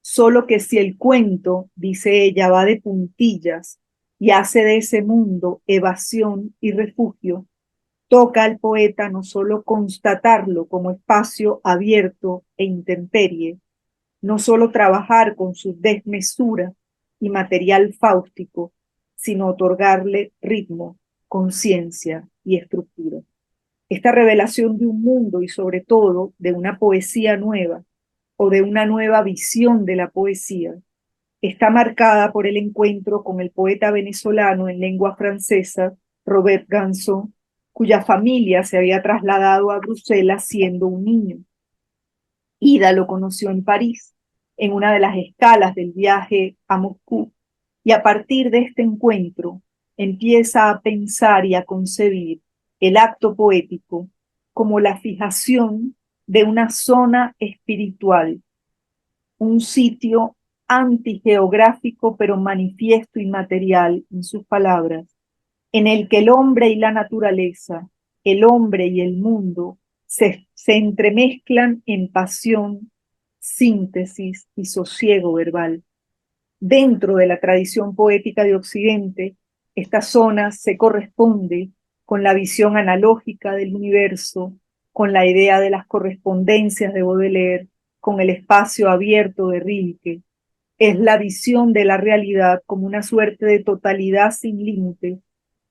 Solo que si el cuento, dice ella, va de puntillas y hace de ese mundo evasión y refugio, Toca al poeta no solo constatarlo como espacio abierto e intemperie, no solo trabajar con su desmesura y material fáustico, sino otorgarle ritmo, conciencia y estructura. Esta revelación de un mundo y sobre todo de una poesía nueva o de una nueva visión de la poesía está marcada por el encuentro con el poeta venezolano en lengua francesa, Robert Ganson, cuya familia se había trasladado a Bruselas siendo un niño. Ida lo conoció en París, en una de las escalas del viaje a Moscú, y a partir de este encuentro empieza a pensar y a concebir el acto poético como la fijación de una zona espiritual, un sitio antigeográfico pero manifiesto y material, en sus palabras, en el que el hombre y la naturaleza, el hombre y el mundo se entremezclan en pasión, síntesis y sosiego verbal. Dentro de la tradición poética de Occidente, esta zona se corresponde con la visión analógica del universo, con la idea de las correspondencias de Baudelaire, con el espacio abierto de Rilke. Es la visión de la realidad como una suerte de totalidad sin límites,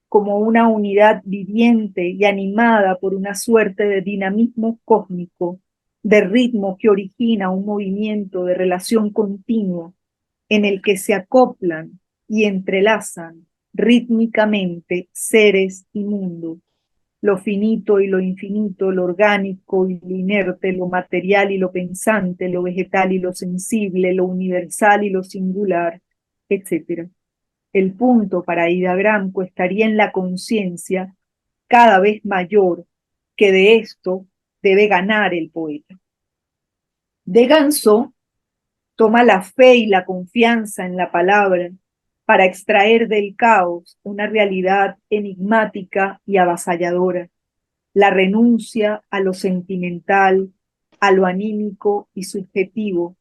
como una unidad viviente y animada por una suerte de dinamismo cósmico, de ritmo que origina un movimiento de relación continua en el que se acoplan y entrelazan rítmicamente seres y mundos, lo finito y lo infinito, lo orgánico y lo inerte, lo material y lo pensante, lo vegetal y lo sensible, lo universal y lo singular, etc. El punto para Ida Gramco estaría en la conciencia cada vez mayor que de esto debe ganar el poeta. De Ganso toma la fe y la confianza en la palabra para extraer del caos una realidad enigmática y avasalladora, la renuncia a lo sentimental, a lo anímico y subjetivo,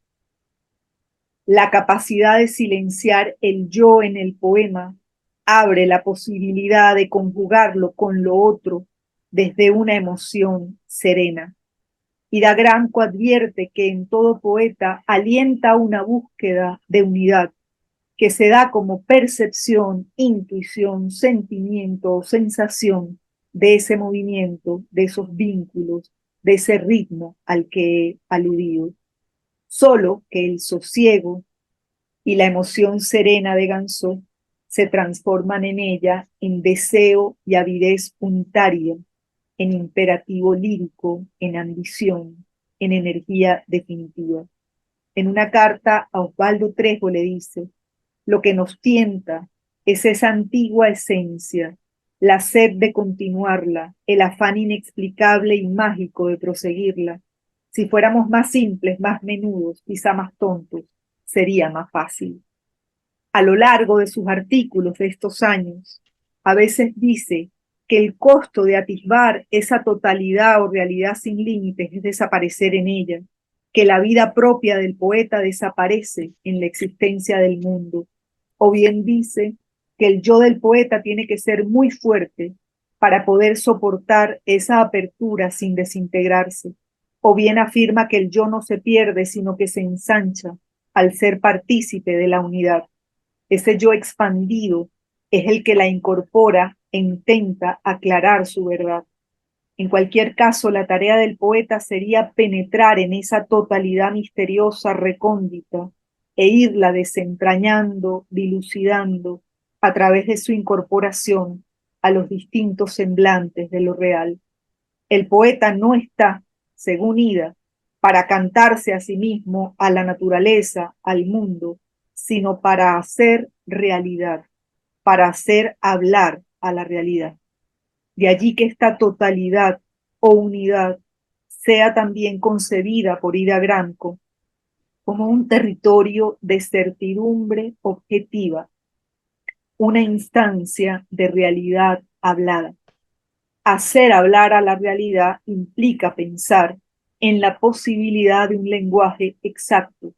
la capacidad de silenciar el yo en el poema abre la posibilidad de conjugarlo con lo otro desde una emoción serena. Ida Gramco advierte que en todo poeta alienta una búsqueda de unidad que se da como percepción, intuición, sentimiento o sensación de ese movimiento, de esos vínculos, de ese ritmo al que he aludido. Solo que el sosiego y la emoción serena de Ganso se transforman en ella en deseo y avidez unitaria, en imperativo lírico, en ambición, en energía definitiva. En una carta a Osvaldo Trejo le dice: lo que nos tienta es esa antigua esencia, la sed de continuarla, el afán inexplicable y mágico de proseguirla. Si fuéramos más simples, más menudos, quizá más tontos, sería más fácil. A lo largo de sus artículos de estos años, a veces dice que el costo de atisbar esa totalidad o realidad sin límites es desaparecer en ella, que la vida propia del poeta desaparece en la existencia del mundo. O bien dice que el yo del poeta tiene que ser muy fuerte para poder soportar esa apertura sin desintegrarse. O bien afirma que el yo no se pierde, sino que se ensancha al ser partícipe de la unidad. Ese yo expandido es el que la incorpora e intenta aclarar su verdad. En cualquier caso, la tarea del poeta sería penetrar en esa totalidad misteriosa, recóndita, e irla desentrañando, dilucidando, a través de su incorporación a los distintos semblantes de lo real. El poeta no está, según Ida, para cantarse a sí mismo, a la naturaleza, al mundo, sino para hacer realidad, para hacer hablar a la realidad. De allí que esta totalidad o unidad sea también concebida por Ida Gramco como un territorio de certidumbre objetiva, una instancia de realidad hablada. Hacer hablar a la realidad implica pensar en la posibilidad de un lenguaje exacto,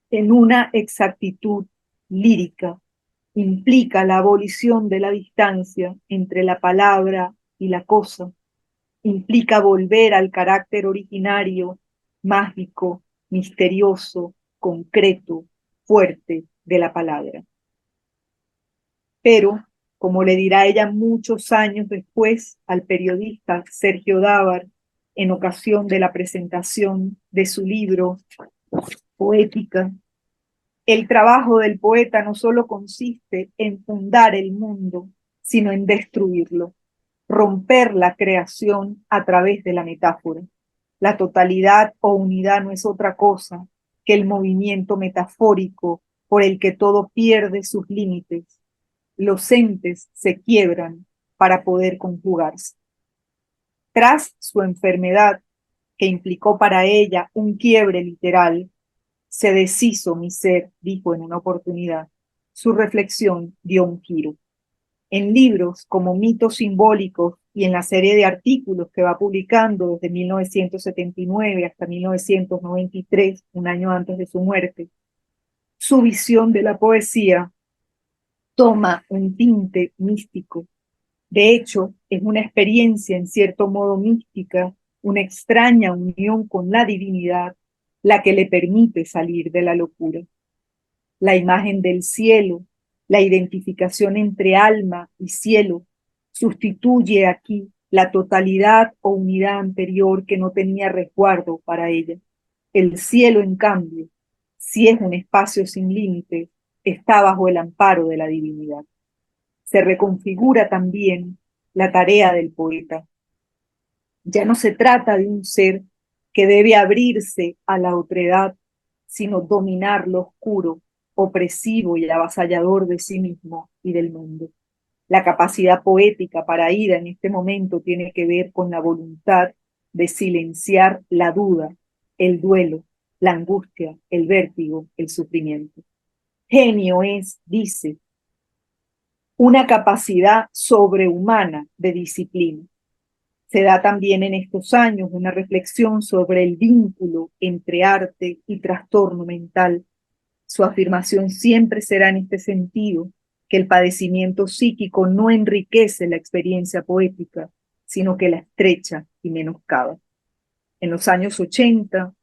en una exactitud lírica. Implica la abolición de la distancia entre la palabra y la cosa, implica volver al carácter originario, mágico, misterioso, concreto, fuerte de la palabra. Pero, como le dirá ella muchos años después al periodista Sergio Dávar, en ocasión de la presentación de su libro Poética, el trabajo del poeta no solo consiste en fundar el mundo, sino en destruirlo, romper la creación a través de la metáfora. La totalidad o unidad no es otra cosa que el movimiento metafórico por el que todo pierde sus límites. Los entes se quiebran para poder conjugarse. Tras su enfermedad, que implicó para ella un quiebre literal, se deshizo mi ser, dijo en una oportunidad. Su reflexión dio un giro. En libros como Mitos Simbólicos y en la serie de artículos que va publicando desde 1979 hasta 1993, un año antes de su muerte, su visión de la poesía toma un tinte místico. De hecho, es una experiencia en cierto modo mística, una extraña unión con la divinidad, la que le permite salir de la locura. La imagen del cielo, la identificación entre alma y cielo, sustituye aquí la totalidad o unidad anterior que no tenía resguardo para ella. El cielo, en cambio, si es un espacio sin límites, está bajo el amparo de la divinidad. Se reconfigura también la tarea del poeta. Ya no se trata de un ser que debe abrirse a la otredad, sino dominar lo oscuro, opresivo y avasallador de sí mismo y del mundo. La capacidad poética para Ida en este momento tiene que ver con la voluntad de silenciar la duda, el duelo, la angustia, el vértigo, el sufrimiento. Genio es, dice, una capacidad sobrehumana de disciplina. Se da también en estos años una reflexión sobre el vínculo entre arte y trastorno mental. Su afirmación siempre será en este sentido, que el padecimiento psíquico no enriquece la experiencia poética, sino que la estrecha y menoscaba. En los años 80,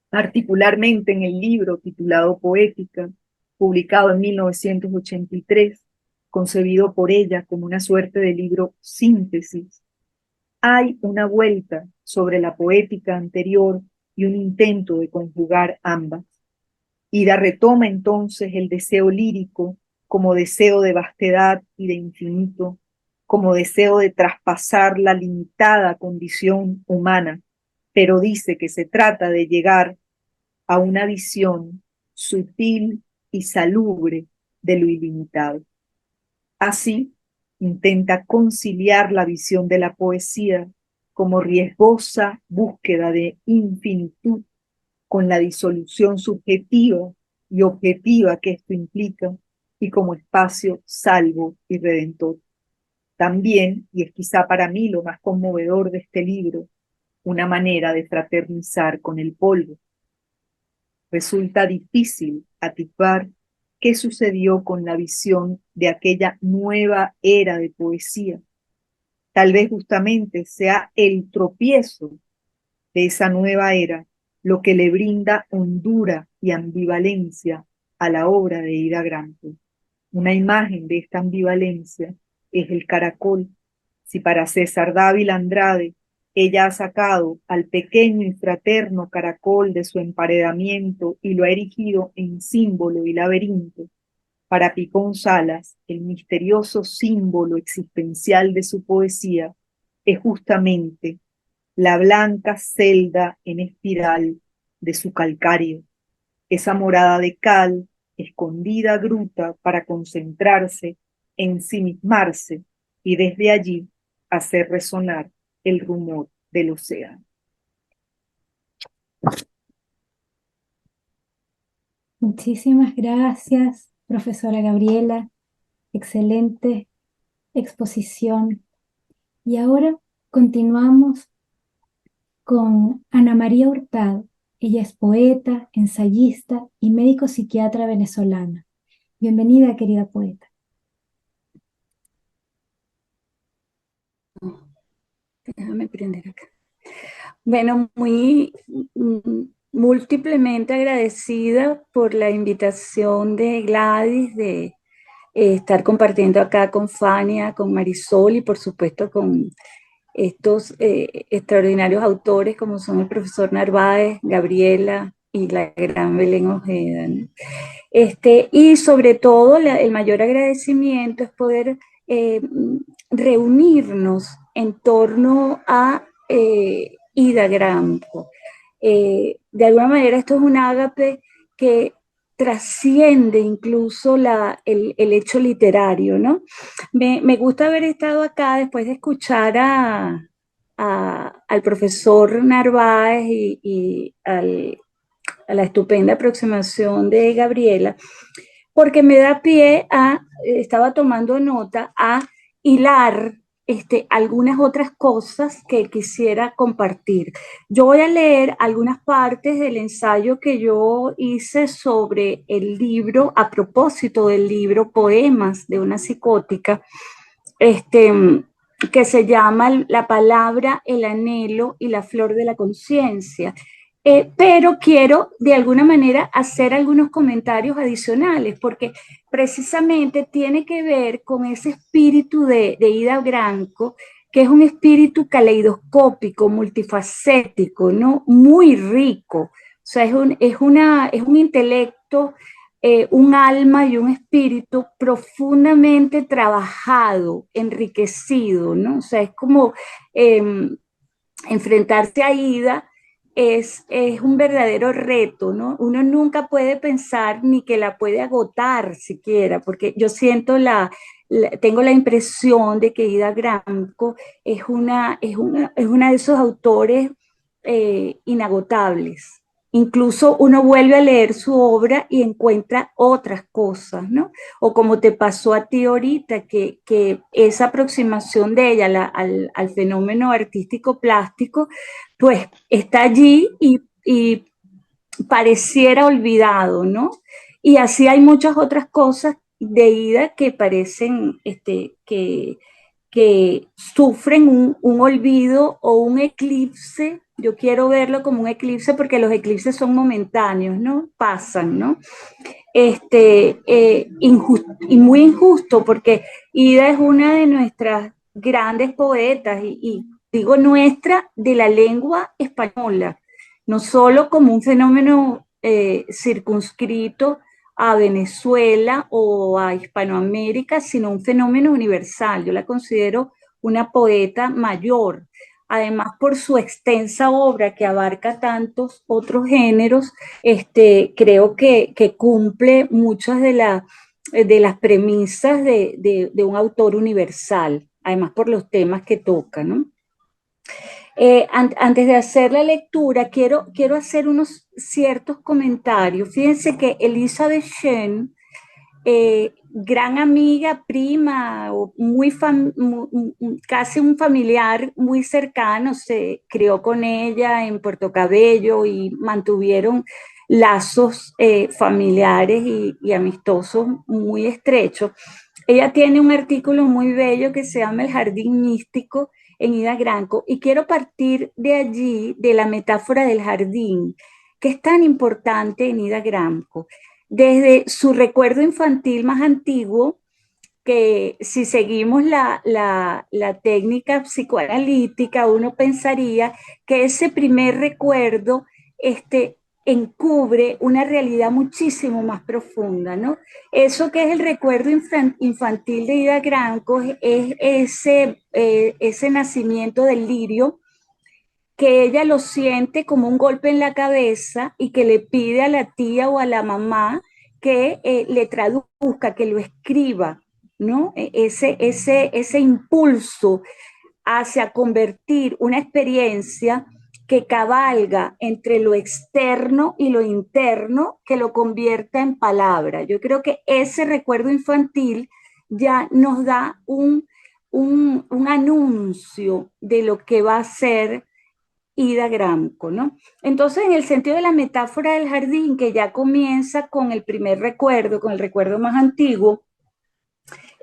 particularmente en el libro titulado Poética, publicado en 1983, concebido por ella como una suerte de libro síntesis, hay una vuelta sobre la poética anterior y un intento de conjugar ambas. Ida retoma entonces el deseo lírico como deseo de vastedad y de infinito, como deseo de traspasar la limitada condición humana, pero dice que se trata de llegar a una visión sutil y salubre de lo ilimitado. Así, intenta conciliar la visión de la poesía como riesgosa búsqueda de infinitud con la disolución subjetiva y objetiva que esto implica y como espacio salvo y redentor. También, y es quizá para mí lo más conmovedor de este libro, una manera de fraternizar con el polvo. Resulta difícil atisbar qué sucedió con la visión de aquella nueva era de poesía. Tal vez justamente sea el tropiezo de esa nueva era lo que le brinda hondura y ambivalencia a la obra de Ida Granco. Una imagen de esta ambivalencia es el caracol. Si para César Dávila Andrade ella ha sacado al pequeño y fraterno caracol de su emparedamiento y lo ha erigido en símbolo y laberinto, para Picón Salas, el misterioso símbolo existencial de su poesía es justamente la blanca celda en espiral de su calcario, esa morada de cal, escondida gruta para concentrarse, ensimismarse y desde allí hacer resonar el rumor del océano. Muchísimas gracias, profesora Gabriela. Excelente exposición. Y ahora continuamos con Ana María Hurtado. Ella es poeta, ensayista y médico psiquiatra venezolana. Bienvenida, querida poeta. Déjame prender acá. Bueno, muy múltiplemente agradecida por la invitación de Gladys de estar compartiendo acá con Fania, con Marisol y por supuesto con estos extraordinarios autores como son el profesor Narváez, Gabriela y la gran Belén Ojeda, ¿no? Y sobre todo el mayor agradecimiento es poder reunirnos en torno a Ida Grampo. De alguna manera esto es un ágape que trasciende incluso el hecho literario, ¿no? Me gusta haber estado acá después de escuchar al profesor Narváez y a la estupenda aproximación de Gabriela, porque me da pie estaba tomando nota, a hilar algunas otras cosas que quisiera compartir. Yo voy a leer algunas partes del ensayo que yo hice sobre el libro, a propósito del libro Poemas de una psicótica, que se llama La palabra, el anhelo y la flor de la conciencia. Pero quiero de alguna manera hacer algunos comentarios adicionales, porque precisamente tiene que ver con ese espíritu de Ida Grampo, que es un espíritu caleidoscópico, multifacético, ¿no? Muy rico. O sea, es un intelecto, un alma y un espíritu profundamente trabajado, enriquecido, ¿no? O sea, es como enfrentarse a Ida es un verdadero reto, ¿no? Uno nunca puede pensar ni que la puede agotar siquiera, porque yo siento tengo la impresión de que Ida Grampo es una de esos autores inagotables. Incluso uno vuelve a leer su obra y encuentra otras cosas, ¿no? O como te pasó a ti ahorita, que esa aproximación de ella al fenómeno artístico plástico, pues está allí y pareciera olvidado, ¿no? Y así hay muchas otras cosas de Ida que parecen que sufren un olvido o un eclipse. Yo quiero verlo como un eclipse porque los eclipses son momentáneos, ¿no? Pasan, ¿no? Y muy injusto porque Ida es una de nuestras grandes poetas y digo nuestra, de la lengua española, no solo como un fenómeno circunscrito a Venezuela o a Hispanoamérica, sino un fenómeno universal. Yo la considero una poeta mayor, además por su extensa obra que abarca tantos otros géneros. Creo que cumple muchas de las premisas de un autor universal, además por los temas que toca, ¿no? Antes de hacer la lectura, quiero hacer unos ciertos comentarios. Fíjense que Elizabeth Shen, gran amiga, prima, casi un familiar muy cercano, se crió con ella en Puerto Cabello y mantuvieron lazos familiares y amistosos muy estrechos. Ella tiene un artículo muy bello que se llama El jardín místico en Ida Grampo, y quiero partir de allí, de la metáfora del jardín, que es tan importante en Ida Grampo. Desde su recuerdo infantil más antiguo, que si seguimos la técnica psicoanalítica, uno pensaría que ese primer recuerdo encubre una realidad muchísimo más profunda, ¿no? Eso que es el recuerdo infantil de Ida Grampo es ese nacimiento del lirio, que ella lo siente como un golpe en la cabeza y que le pide a la tía o a la mamá que le traduzca, que lo escriba, ¿no? Ese impulso hacia convertir una experiencia que cabalga entre lo externo y lo interno, que lo convierta en palabra. Yo creo que ese recuerdo infantil ya nos da un anuncio de lo que va a ser Ida Grampo, ¿no? Entonces, en el sentido de la metáfora del jardín, que ya comienza con el primer recuerdo, con el recuerdo más antiguo,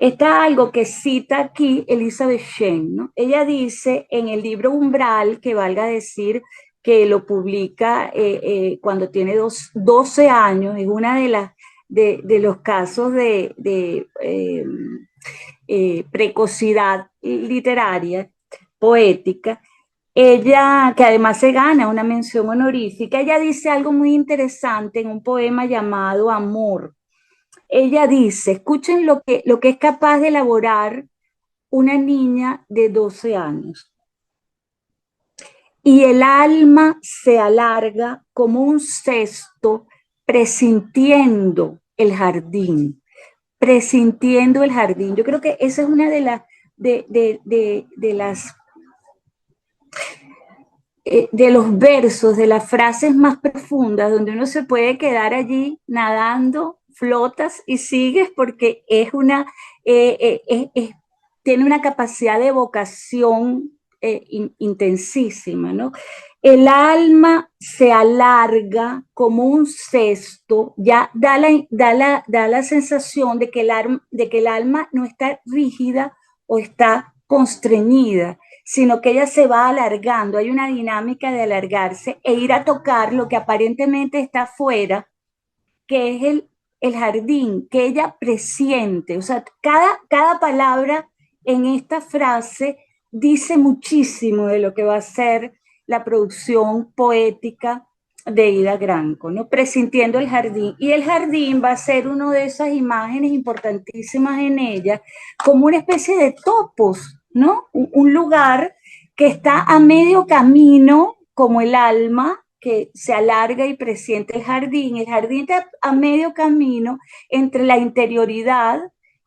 está algo que cita aquí Elizabeth Shane, ¿no? Ella dice en el libro Umbral, que valga decir que lo publica cuando tiene 12 años, es una de los casos de precocidad literaria, poética. Ella, que además se gana una mención honorífica, ella dice algo muy interesante en un poema llamado Amor. Ella dice, escuchen lo que es capaz de elaborar una niña de 12 años. Y el alma se alarga como un cesto presintiendo el jardín, presintiendo el jardín. Yo creo que esa es una de las de los versos, de las frases más profundas, donde uno se puede quedar allí nadando, flotas y sigues, porque es tiene una capacidad de evocación intensísima, ¿no? El alma se alarga como un cesto, ya da la sensación de que el alma no está rígida o está constreñida, sino que ella se va alargando, hay una dinámica de alargarse e ir a tocar lo que aparentemente está afuera, que es el jardín, que ella presiente. O sea, cada palabra en esta frase dice muchísimo de lo que va a ser la producción poética de Ida Granco, ¿no? Presintiendo el jardín. Y el jardín va a ser una de esas imágenes importantísimas en ella, como una especie de topos, ¿no? Un lugar que está a medio camino, como el alma, que se alarga y presiente el jardín. El jardín está a medio camino entre la interioridad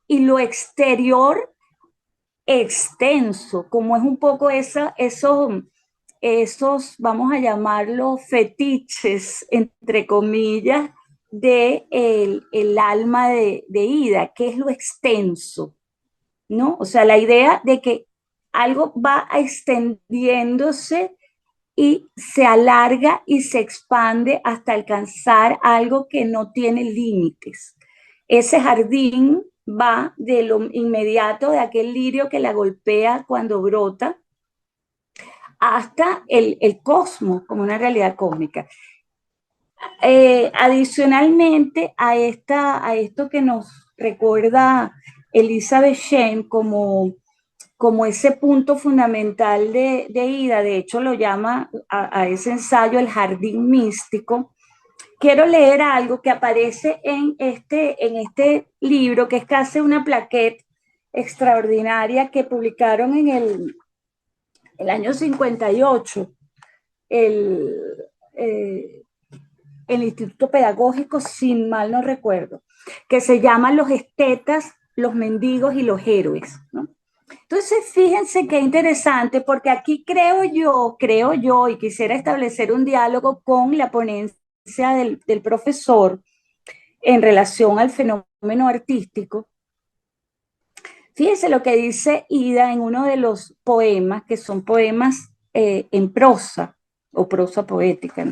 y lo exterior extenso, como es un poco esos, vamos a llamarlo fetiches, entre comillas, de el alma de Ida, que es lo extenso, ¿no? O sea, la idea de que algo va extendiéndose y se alarga y se expande hasta alcanzar algo que no tiene límites. Ese jardín va de lo inmediato de aquel lirio que la golpea cuando brota hasta el cosmos como una realidad cósmica. Adicionalmente a esto que nos recuerda Elizabeth Shane como ese punto fundamental de Ida, de hecho lo llama a ese ensayo el jardín místico. Quiero leer algo que aparece en este libro, que es casi una plaqueta extraordinaria que publicaron en el año 58, el Instituto Pedagógico, sin mal no recuerdo, que se llama Los estetas, los mendigos y los héroes, ¿no? Entonces, fíjense qué interesante, porque aquí creo yo, y quisiera establecer un diálogo con la ponencia del profesor en relación al fenómeno artístico. Fíjense lo que dice Ida en uno de los poemas, que son poemas en prosa, o prosa poética.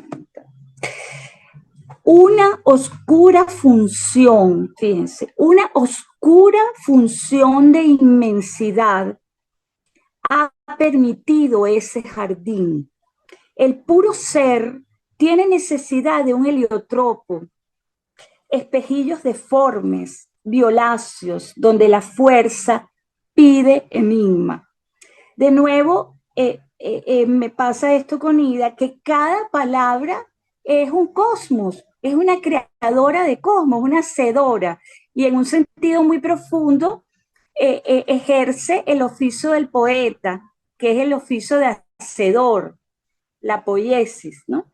Una oscura función, fíjense, una oscura función de inmensidad ha permitido ese jardín. El puro ser tiene necesidad de un heliotropo, espejillos deformes, violáceos, donde la fuerza pide enigma. De nuevo, me pasa esto con Ida, que cada palabra es un cosmos, es una creadora de cosmos, una hacedora, y en un sentido muy profundo ejerce el oficio del poeta, que es el oficio de hacedor, la poiesis, ¿no?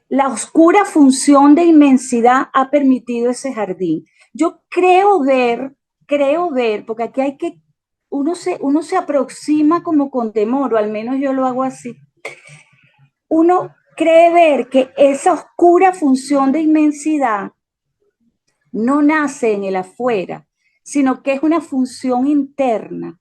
La oscura función de inmensidad ha permitido ese jardín. Yo creo ver, porque aquí hay que, uno se aproxima como con temor, o al menos yo lo hago así. Uno cree ver que esa oscura función de inmensidad no nace en el afuera, sino que es una función interna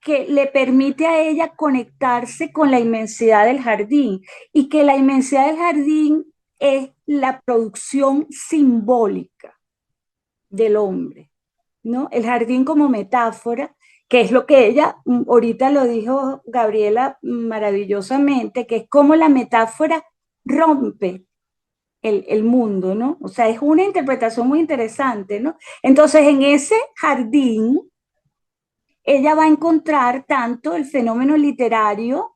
que le permite a ella conectarse con la inmensidad del jardín, y que la inmensidad del jardín es la producción simbólica del hombre, ¿no? El jardín como metáfora, que es lo que ella, ahorita lo dijo Gabriela maravillosamente, que es como la metáfora rompe el mundo, ¿no? O sea, es una interpretación muy interesante, ¿no? Entonces, en ese jardín, ella va a encontrar tanto el fenómeno literario,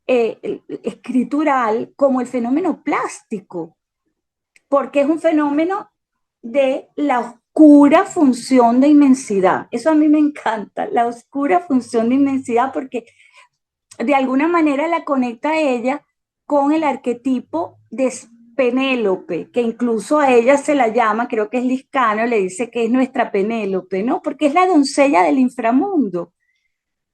escritural, como el fenómeno plástico, porque es un fenómeno de la oscura función de inmensidad. Eso a mí me encanta, la oscura función de inmensidad, porque de alguna manera la conecta a ella con el arquetipo de Penélope, que incluso a ella se la llama, creo que es Liscano, le dice que es nuestra Penélope, ¿no? Porque es la doncella del inframundo.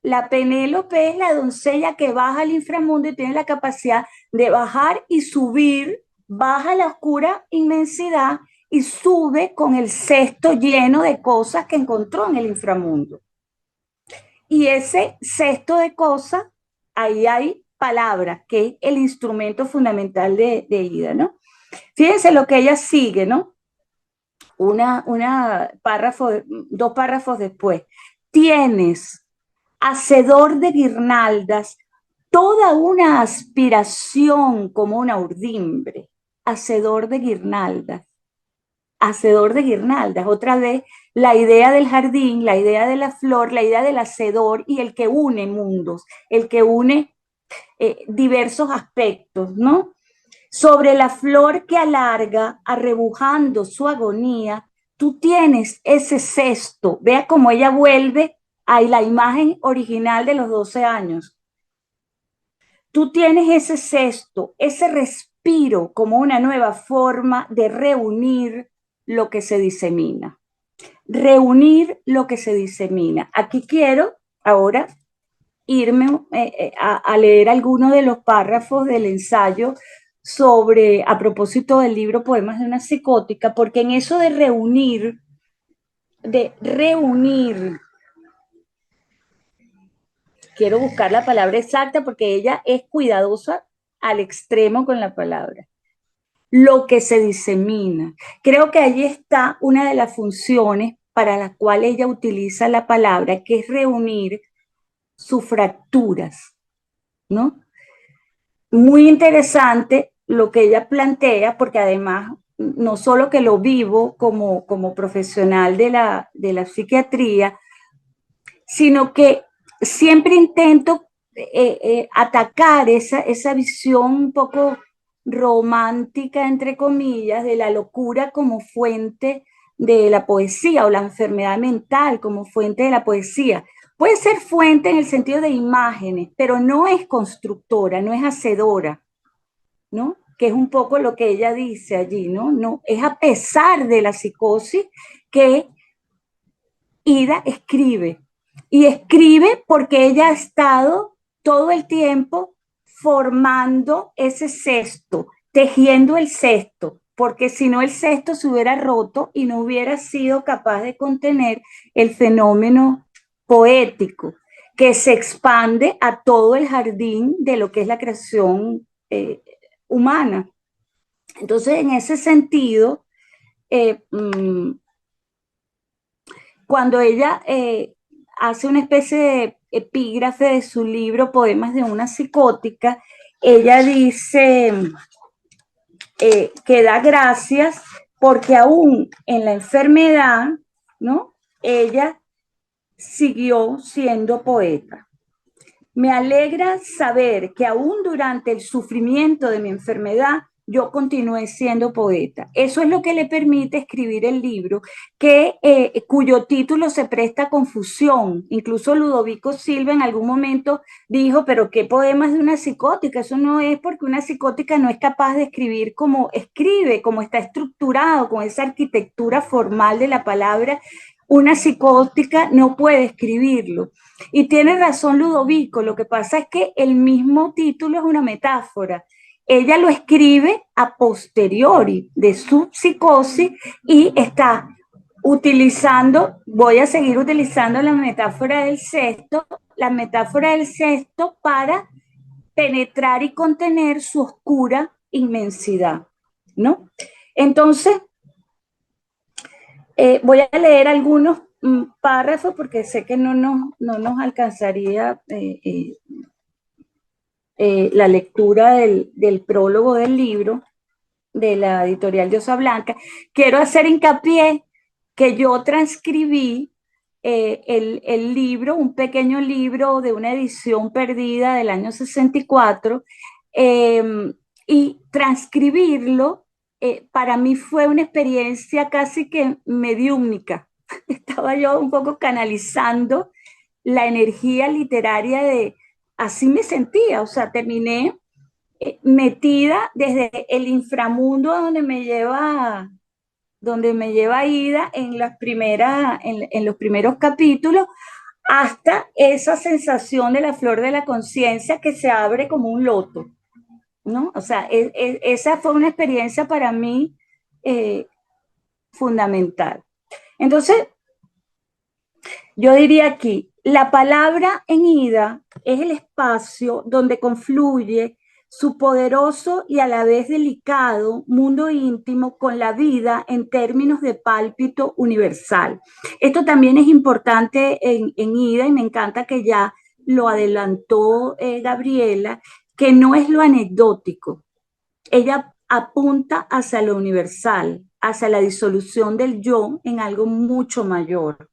La Penélope es la doncella que baja al inframundo y tiene la capacidad de bajar y subir, baja la oscura inmensidad y sube con el cesto lleno de cosas que encontró en el inframundo. Y ese cesto de cosas, ahí hay palabras, que es el instrumento fundamental de Ida, ¿no? Fíjense lo que ella sigue, ¿no? Dos párrafos después. Tienes, hacedor de guirnaldas, toda una aspiración como una urdimbre, hacedor de guirnaldas, hacedor de guirnaldas. Otra vez, la idea del jardín, la idea de la flor, la idea del hacedor y el que une mundos, el que une diversos aspectos, ¿no? Sobre la flor que alarga, arrebujando su agonía, tú tienes ese cesto. Vea cómo ella vuelve a la imagen original de los 12 años. Tú tienes ese cesto, ese respiro como una nueva forma de reunir lo que se disemina. Reunir lo que se disemina. Aquí quiero ahora irme a leer algunos de los párrafos del ensayo sobre, a propósito del libro Poemas de una psicótica, porque en eso de reunir, quiero buscar la palabra exacta porque ella es cuidadosa al extremo con la palabra. Lo que se disemina. Creo que allí está una de las funciones para las cuales ella utiliza la palabra, que es reunir sus fracturas, ¿no? Muy interesante lo que ella plantea, porque además no solo que lo vivo como profesional de la psiquiatría, sino que siempre intento atacar esa visión un poco romántica, entre comillas, de la locura como fuente de la poesía o la enfermedad mental como fuente de la poesía. Puede ser fuente en el sentido de imágenes, pero no es constructora, no es hacedora, ¿no? Que es un poco lo que ella dice allí, ¿no? No, es a pesar de la psicosis que Ida escribe. Y escribe porque ella ha estado todo el tiempo formando ese cesto, tejiendo el cesto, porque si no el cesto se hubiera roto y no hubiera sido capaz de contener el fenómeno poético que se expande a todo el jardín de lo que es la creación humana. Entonces, en ese sentido, cuando ella hace una especie de epígrafe de su libro Poemas de una psicótica, ella dice que da gracias porque aún en la enfermedad, ¿no? Ella siguió siendo poeta. Me alegra saber que aún durante el sufrimiento de mi enfermedad yo continué siendo poeta. Eso es lo que le permite escribir el libro, cuyo título se presta a confusión. Incluso Ludovico Silva en algún momento dijo, pero ¿qué poemas de una psicótica? Eso no es porque una psicótica no es capaz de escribir como escribe, como está estructurado, con esa arquitectura formal de la palabra. Una psicótica no puede escribirlo. Y tiene razón Ludovico, lo que pasa es que el mismo título es una metáfora. Ella lo escribe a posteriori de su psicosis y está utilizando, voy a seguir utilizando la metáfora del cesto para penetrar y contener su oscura inmensidad, ¿no? Entonces, voy a leer algunos párrafo porque sé que no nos alcanzaría la lectura del prólogo del libro de la editorial Diosa Blanca. Quiero hacer hincapié que yo transcribí el libro, un pequeño libro de una edición perdida del año 64, y transcribirlo para mí fue una experiencia casi que mediúmnica. Estaba yo un poco canalizando la energía literaria de, así me sentía, o sea, terminé metida desde el inframundo donde me lleva Ida en los primeros capítulos, hasta esa sensación de la flor de la conciencia que se abre como un loto, ¿no? O sea, esa fue una experiencia para mí fundamental. Entonces, yo diría aquí, la palabra en Ida es el espacio donde confluye su poderoso y a la vez delicado mundo íntimo con la vida en términos de pálpito universal. Esto también es importante en Ida, y me encanta que ya lo adelantó Gabriela, que no es lo anecdótico. Ella apunta hacia lo universal, hacia la disolución del yo en algo mucho mayor.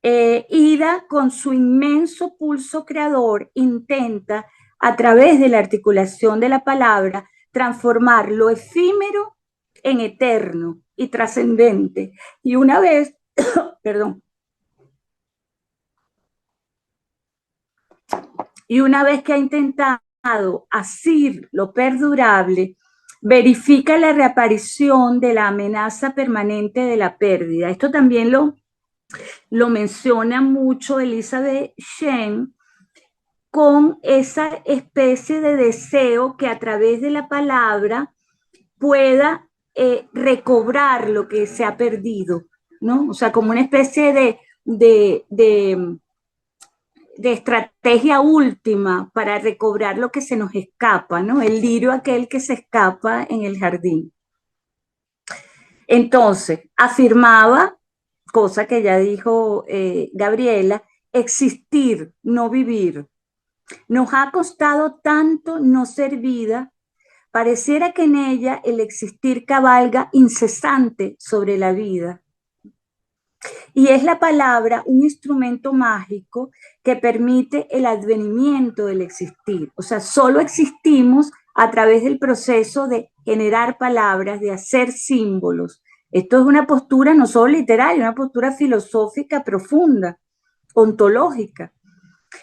Ida, con su inmenso pulso creador, intenta, a través de la articulación de la palabra, transformar lo efímero en eterno y trascendente. Y una vez, perdón, y una vez que ha intentado asir lo perdurable, verifica la reaparición de la amenaza permanente de la pérdida. Esto también lo menciona mucho Elizabeth Shen, con esa especie de deseo que a través de la palabra pueda recobrar lo que se ha perdido, ¿no? O sea, como una especie de estrategia última para recobrar lo que se nos escapa, ¿no? El lirio aquel que se escapa en el jardín. Entonces, afirmaba, cosa que ya dijo Gabriela, existir, no vivir. Nos ha costado tanto no ser vida, pareciera que en ella el existir cabalga incesante sobre la vida. Y es la palabra un instrumento mágico que permite el advenimiento del existir. O sea, solo existimos a través del proceso de generar palabras, de hacer símbolos. Esto es una postura no solo literaria, una postura filosófica profunda, ontológica.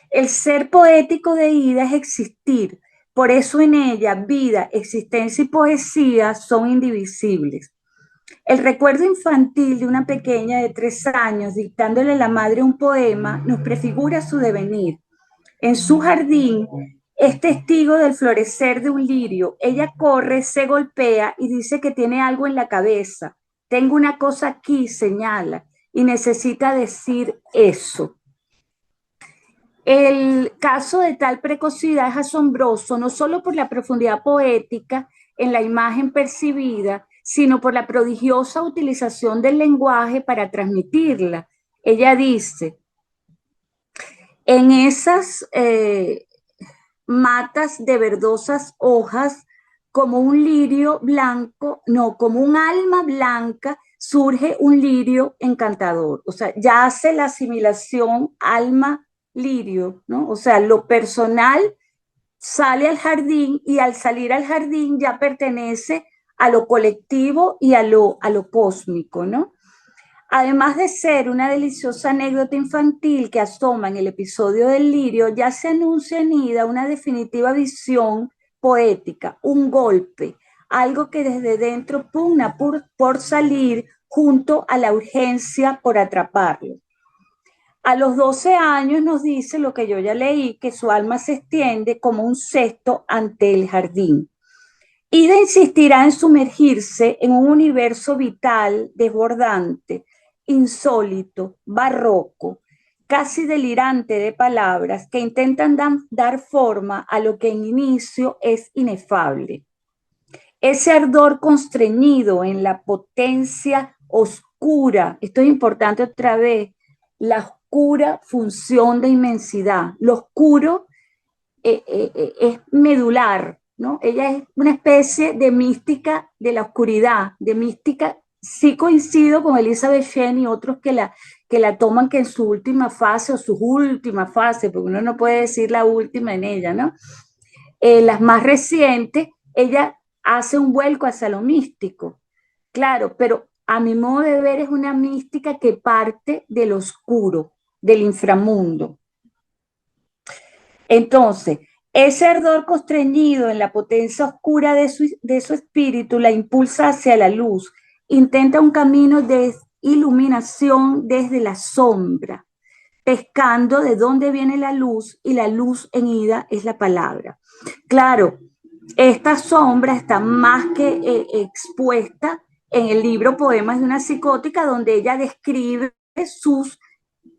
El ser poético de Ida es existir. Por eso en ella vida, existencia y poesía son indivisibles. El recuerdo infantil de una pequeña de 3 años dictándole a la madre un poema nos prefigura su devenir. En su jardín es testigo del florecer de un lirio. Ella corre, se golpea y dice que tiene algo en la cabeza. Tengo una cosa aquí, señala, y necesita decir eso. El caso de tal precocidad es asombroso, no solo por la profundidad poética en la imagen percibida, sino por la prodigiosa utilización del lenguaje para transmitirla. Ella dice, en esas matas de verdosas hojas, como un lirio blanco, no, como un alma blanca, surge un lirio encantador. O sea, ya hace la asimilación alma-lirio, ¿no? O sea, lo personal sale al jardín y al salir al jardín ya pertenece a lo colectivo y a lo cósmico, ¿no? Además de ser una deliciosa anécdota infantil que asoma en el episodio del lirio, ya se anuncia en Ida una definitiva visión poética, un golpe, algo que desde dentro pugna por salir junto a la urgencia por atraparlo. A los 12 años nos dice lo que yo ya leí, que su alma se extiende como un cesto ante el jardín. Ida insistirá en sumergirse en un universo vital, desbordante, insólito, barroco, casi delirante de palabras que intentan dar forma a lo que en inicio es inefable. Ese ardor constreñido en la potencia oscura, esto es importante otra vez, la oscura función de inmensidad. Lo oscuro es medular, ¿no? Ella es una especie de mística de la oscuridad, de mística. Sí coincido con Elizabeth Shen y otros que la toman que en su última fase o su última fase, porque uno no puede decir la última en ella, ¿no? Las más recientes, ella hace un vuelco hacia lo místico, claro, pero a mi modo de ver es una mística que parte del oscuro, del inframundo. Entonces, ese ardor constreñido en la potencia oscura de su espíritu la impulsa hacia la luz, intenta un camino de iluminación desde la sombra, pescando de dónde viene la luz, y la luz en Ida es la palabra. Claro, esta sombra está más que expuesta en el libro Poemas de una psicótica, donde ella describe sus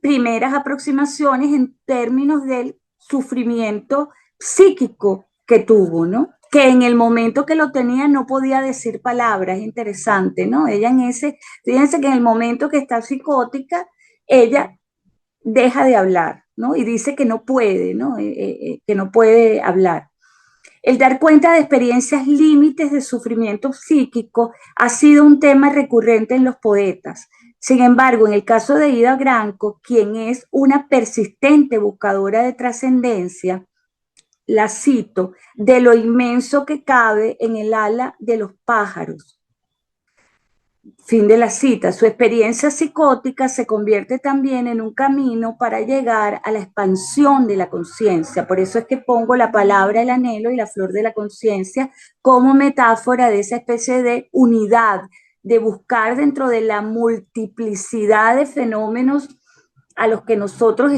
primeras aproximaciones en términos del sufrimiento psíquico que tuvo, ¿no? Que en el momento que lo tenía no podía decir palabras. Es interesante, ¿no? Ella fíjense que en el momento que está psicótica, ella deja de hablar, ¿no? Y dice que no puede, ¿no? Que no puede hablar. El dar cuenta de experiencias límites de sufrimiento psíquico ha sido un tema recurrente en los poetas. Sin embargo, en el caso de Ida Granco, quien es una persistente buscadora de trascendencia, la cito, de lo inmenso que cabe en el ala de los pájaros. Fin de la cita. Su experiencia psicótica se convierte también en un camino para llegar a la expansión de la conciencia. Por eso es que pongo la palabra el anhelo y la flor de la conciencia como metáfora de esa especie de unidad, de buscar dentro de la multiplicidad de fenómenos en los que nosotros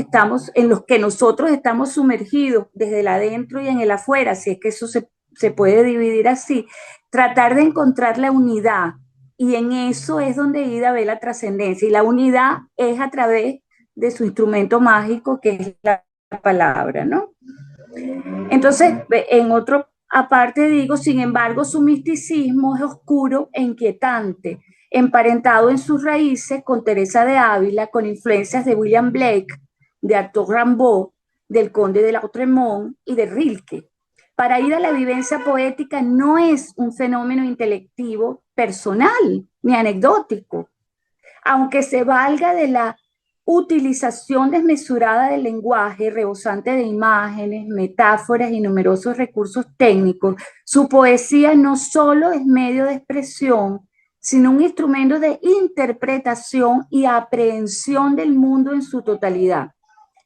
estamos sumergidos desde el adentro y en el afuera, si es que eso se puede dividir así, tratar de encontrar la unidad. Y en eso es donde Ida ve la trascendencia. Y la unidad es a través de su instrumento mágico, que es la palabra, ¿no? Entonces, en otro aparte digo, sin embargo, su misticismo es oscuro e inquietante, emparentado en sus raíces con Teresa de Ávila, con influencias de William Blake, de Arthur Rimbaud, del Conde de Lautréamont y de Rilke. Para Ida, la vivencia poética no es un fenómeno intelectivo personal ni anecdótico, aunque se valga de la utilización desmesurada del lenguaje, rebosante de imágenes, metáforas y numerosos recursos técnicos. Su poesía no solo es medio de expresión, sino un instrumento de interpretación y aprehensión del mundo en su totalidad.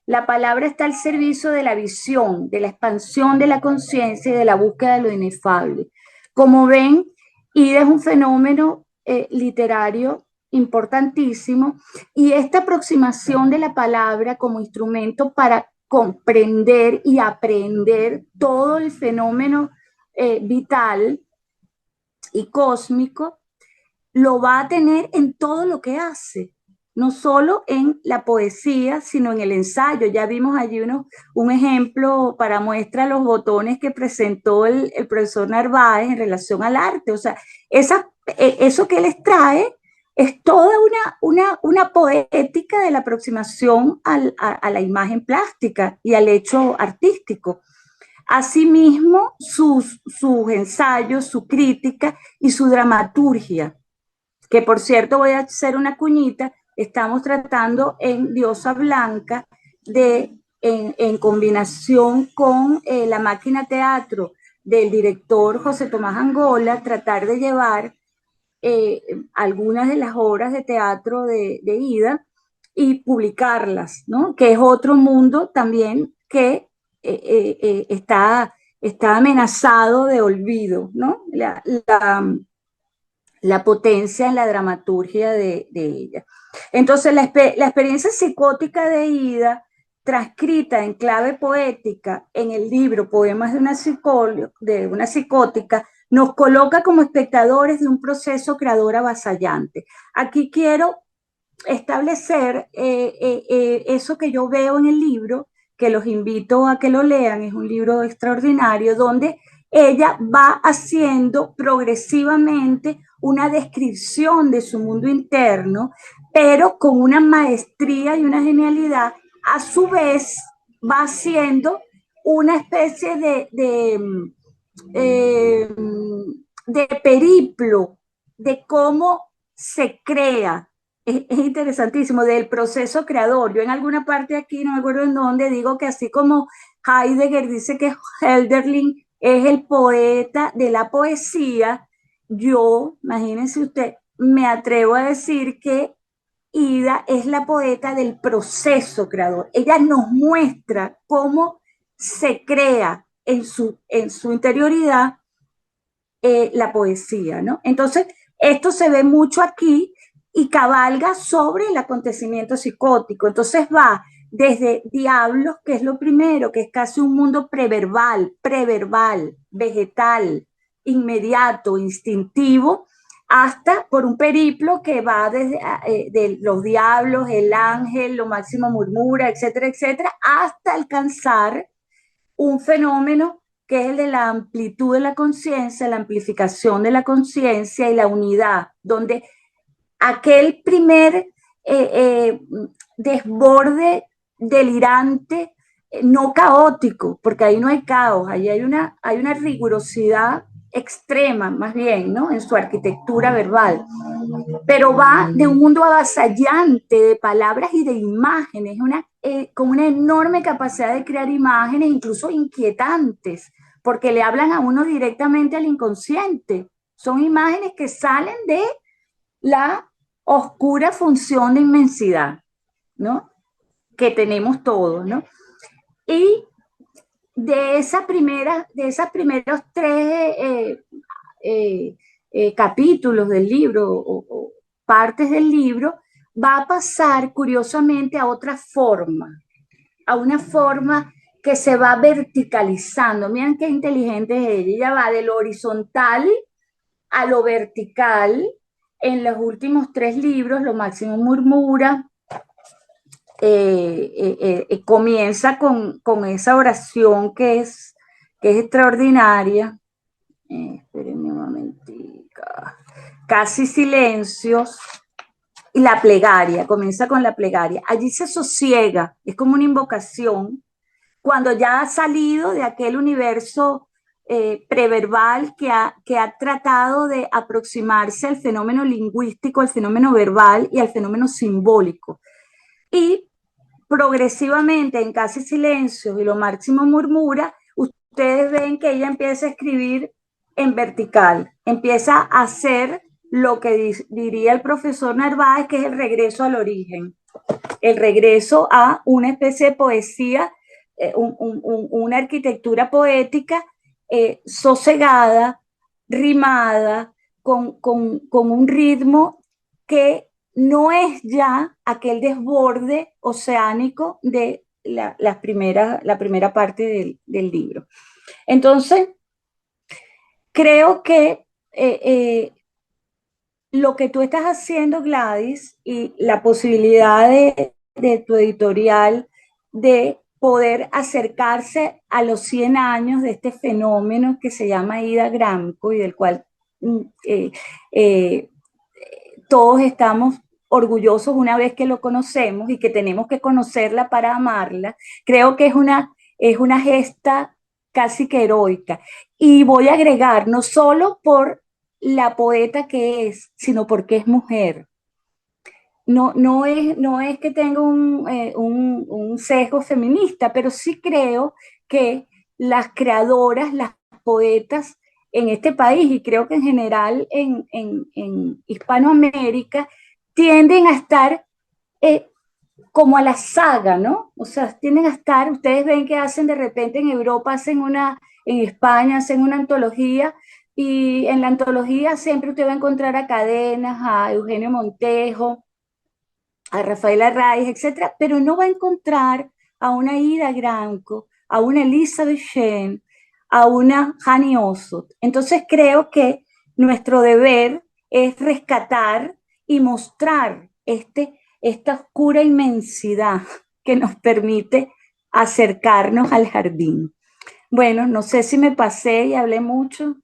La palabra está al servicio de la visión, de la expansión de la conciencia y de la búsqueda de lo inefable. Como ven, Ida es un fenómeno literario importantísimo, y esta aproximación de la palabra como instrumento para comprender y aprender todo el fenómeno vital y cósmico, lo va a tener en todo lo que hace, no solo en la poesía, sino en el ensayo. Ya vimos allí un ejemplo para muestra los botones que presentó el profesor Narváez en relación al arte. O sea, eso que les trae es toda una poética de la aproximación a la imagen plástica y al hecho artístico. Asimismo, sus ensayos, su crítica y su dramaturgia, que por cierto voy a hacer una cuñita, estamos tratando en Diosa Blanca en combinación con la máquina teatro del director José Tomás Angola, tratar de llevar algunas de las obras de teatro de Ida y publicarlas, ¿no? Que es otro mundo también que está amenazado de olvido, ¿no? La potencia en la dramaturgia de ella. Entonces, la experiencia psicótica de Ida, transcrita en clave poética en el libro Poemas de una psicótica, nos coloca como espectadores de un proceso creador avasallante. Aquí quiero establecer eso que yo veo en el libro, que los invito a que lo lean, es un libro extraordinario, donde ella va haciendo progresivamente una descripción de su mundo interno, pero con una maestría y una genialidad. A su vez va haciendo una especie de periplo de cómo se crea. Es interesantísimo, del proceso creador. Yo en alguna parte aquí, no me acuerdo en dónde, digo que así como Heidegger dice que Hölderlin es el poeta de la poesía, yo, imagínense usted, me atrevo a decir que Ida es la poeta del proceso creador. Ella nos muestra cómo se crea en su interioridad la poesía, ¿no? Entonces, esto se ve mucho aquí y cabalga sobre el acontecimiento psicótico. Entonces va desde Diablos, que es lo primero, que es casi un mundo preverbal, vegetal, inmediato, instintivo, hasta por un periplo que va desde de los diablos, el ángel, lo máximo murmura, etcétera, etcétera, hasta alcanzar un fenómeno que es el de la amplitud de la conciencia, la amplificación de la conciencia y la unidad, donde aquel primer desborde delirante, no caótico, porque ahí no hay caos, ahí hay una rigurosidad extrema, más bien, ¿no? En su arquitectura verbal, pero va de un mundo avasallante de palabras y de imágenes, con una enorme capacidad de crear imágenes, incluso inquietantes, porque le hablan a uno directamente al inconsciente. Son imágenes que salen de la oscura función de inmensidad, ¿no? Que tenemos todos, ¿no? Y de esos primeros tres capítulos del libro o partes del libro, va a pasar curiosamente a otra forma, a una forma que se va verticalizando. Miren qué inteligente es ella. Ella va de lo horizontal a lo vertical. En los últimos tres libros, Lo máximo murmura, comienza con esa oración que es extraordinaria. Espérenme un momentito. Casi silencios. Y la plegaria, comienza con la plegaria. Allí se sosiega, es como una invocación, cuando ya ha salido de aquel universo preverbal que ha tratado de aproximarse al fenómeno lingüístico, al fenómeno verbal y al fenómeno simbólico. Y progresivamente, en Casi silencios y Lo máximo murmura, ustedes ven que ella empieza a escribir en vertical, empieza a hacer lo que diría el profesor Narváez, que es el regreso al origen, el regreso a una especie de poesía, una arquitectura poética sosegada, rimada, con un ritmo que no es ya aquel desborde oceánico de la primera parte del libro. Entonces, creo que lo que tú estás haciendo, Gladys, y la posibilidad de tu editorial de poder acercarse a los 100 años de este fenómeno que se llama Ida Gramco y del cual todos estamos orgullosos una vez que lo conocemos y que tenemos que conocerla para amarla, creo que es una gesta casi que heroica. Y voy a agregar, no solo por la poeta que es, sino porque es mujer. No es que tenga un sesgo feminista, pero sí creo que las creadoras, las poetas en este país, y creo que en general en Hispanoamérica, tienden a estar como a la saga, ¿no? O sea, tienden a estar, ustedes ven que hacen de repente en Europa, en España hacen una antología, y en la antología siempre usted va a encontrar a Cadenas, a Eugenio Montejo, a Rafael Arraiz, etcétera, pero no va a encontrar a una Ida Gramco, a una Elizabeth Shen, a una Hani Ossoff. Entonces creo que nuestro deber es rescatar y mostrar esta oscura inmensidad que nos permite acercarnos al jardín. Bueno, no sé si me pasé y hablé mucho.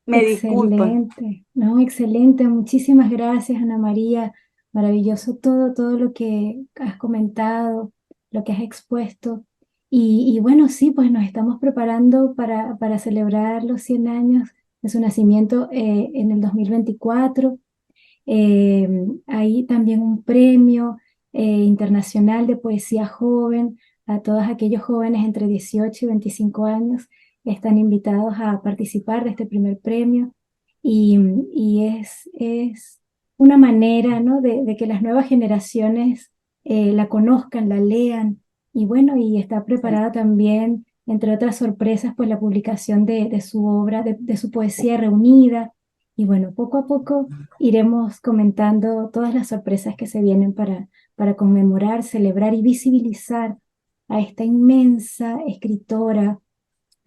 Me disculpa. Excelente, no, excelente. Muchísimas gracias, Ana María. Maravilloso todo lo que has comentado, lo que has expuesto. Y bueno, sí, pues nos estamos preparando para celebrar los 100 años de su nacimiento en el 2024. Hay también un premio internacional de poesía joven a todos aquellos jóvenes entre 18 y 25 años. Están invitados a participar de este primer premio y es una manera, ¿no? de que las nuevas generaciones la conozcan, la lean y bueno, y está preparada también, entre otras sorpresas, pues la publicación de su obra, de su poesía reunida. Y bueno, poco a poco iremos comentando todas las sorpresas que se vienen para conmemorar, celebrar y visibilizar a esta inmensa escritora,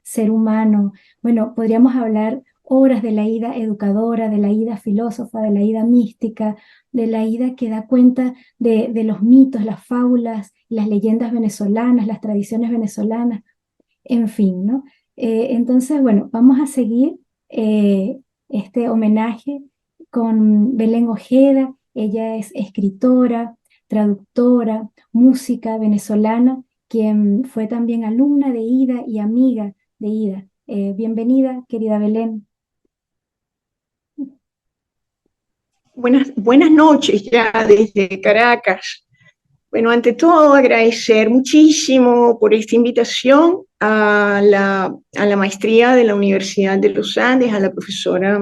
ser humano. Bueno, podríamos hablar horas de la Ida educadora, de la Ida filósofa, de la Ida mística, de la Ida que da cuenta de los mitos, las fábulas, las leyendas venezolanas, las tradiciones venezolanas, en fin, ¿no? Entonces, bueno, vamos a seguir este homenaje con Belén Ojeda. Ella es escritora, traductora, música venezolana, quien fue también alumna de Ida y amiga de Ida. Bienvenida, querida Belén. Buenas noches ya desde Caracas. Bueno, ante todo agradecer muchísimo por esta invitación a la maestría de la Universidad de los Andes, a la profesora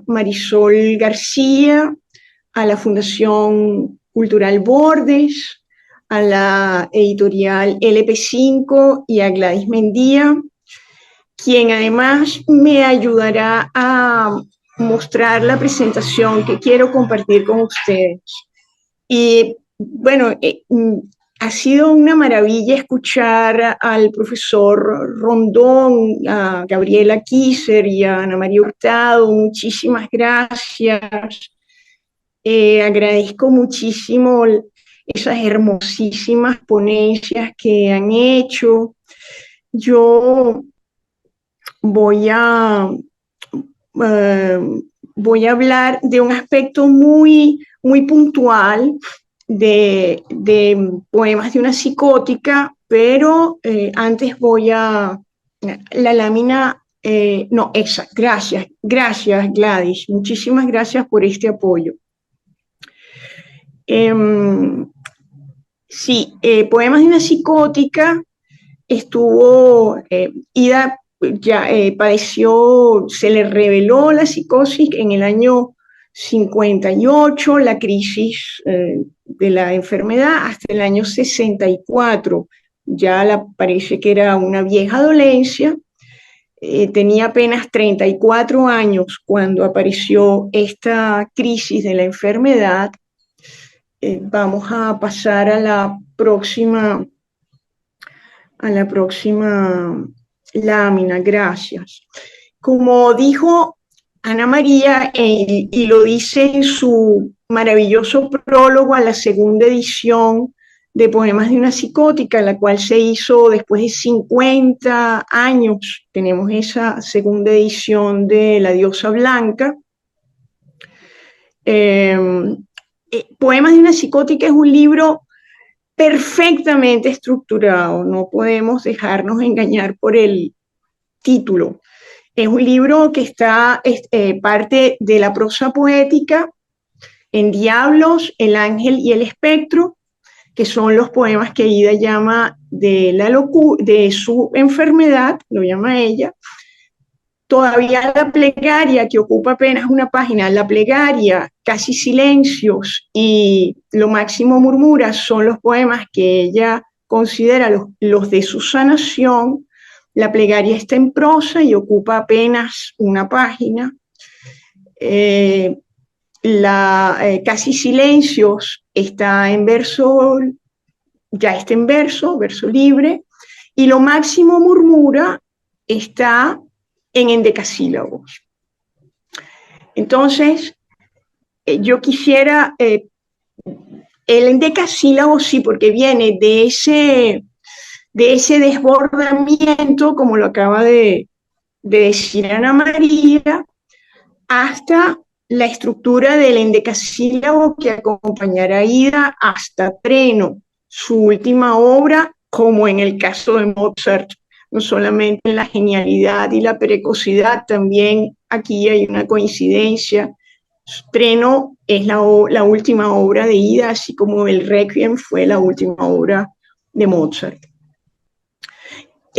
Marisol García, a la Fundación Cultural Bordes, a la editorial LP5 y a Gladys Mendía, quien además me ayudará a mostrar la presentación que quiero compartir con ustedes. Y bueno, ha sido una maravilla escuchar al profesor Rondón, a Gabriela Kisser y a Ana María Hurtado. Muchísimas gracias. Agradezco muchísimo esas hermosísimas ponencias que han hecho. Yo voy a hablar de un aspecto muy puntual de Poemas de una psicótica, pero antes voy a la lámina, no, esa, gracias Gladys, muchísimas gracias por este apoyo. Sí, Poemas de una psicótica estuvo, Ida ya padeció, se le reveló la psicosis en el año 58, la crisis de la enfermedad, hasta el año 64. Ya parece que era una vieja dolencia. Tenía apenas 34 años cuando apareció esta crisis de la enfermedad. Vamos a pasar a la próxima lámina, gracias. Como dijo Ana María, y lo dice en su maravilloso prólogo a la segunda edición de Poemas de una psicótica, la cual se hizo después de 50 años, tenemos esa segunda edición de La diosa blanca. Poemas de una psicótica es un libro perfectamente estructurado, no podemos dejarnos engañar por el título. Es un libro que está parte de la prosa poética en Diablos, El ángel y el espectro, que son los poemas que Ida llama de su enfermedad, lo llama ella. Todavía la plegaria, que ocupa apenas una página, la plegaria, Casi silencios y Lo máximo murmura, son los poemas que ella considera los de su sanación. La plegaria está en prosa y ocupa apenas una página. Casi silencios está en verso, ya está en verso libre, y Lo máximo murmura está en endecasílabos. Entonces, yo quisiera, el endecasílabo sí, porque viene de de ese desbordamiento, como lo acaba de decir Ana María, hasta la estructura del endecasílabo que acompañará a Ida hasta Treno, su última obra, como en el caso de Mozart, no solamente en la genialidad y la precocidad, también aquí hay una coincidencia. Treno es la última obra de Ida, así como el Requiem fue la última obra de Mozart.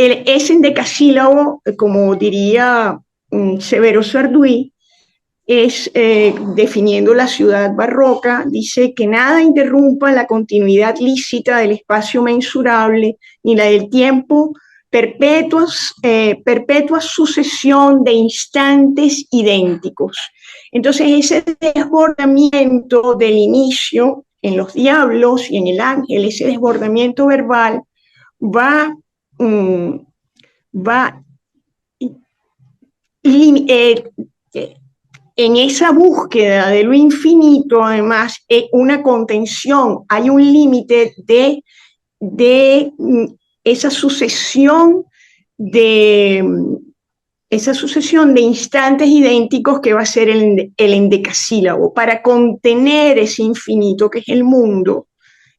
Ese endecasílabo, como diría Severo Sarduy, es, definiendo la ciudad barroca, dice que nada interrumpa la continuidad lícita del espacio mensurable ni la del tiempo, perpetua sucesión de instantes idénticos. Entonces ese desbordamiento del inicio en los diablos y en el ángel, ese desbordamiento verbal va en esa búsqueda de lo infinito, además, una contención, hay un límite de esa sucesión de instantes idénticos que va a ser el endecasílabo. Para contener ese infinito que es el mundo,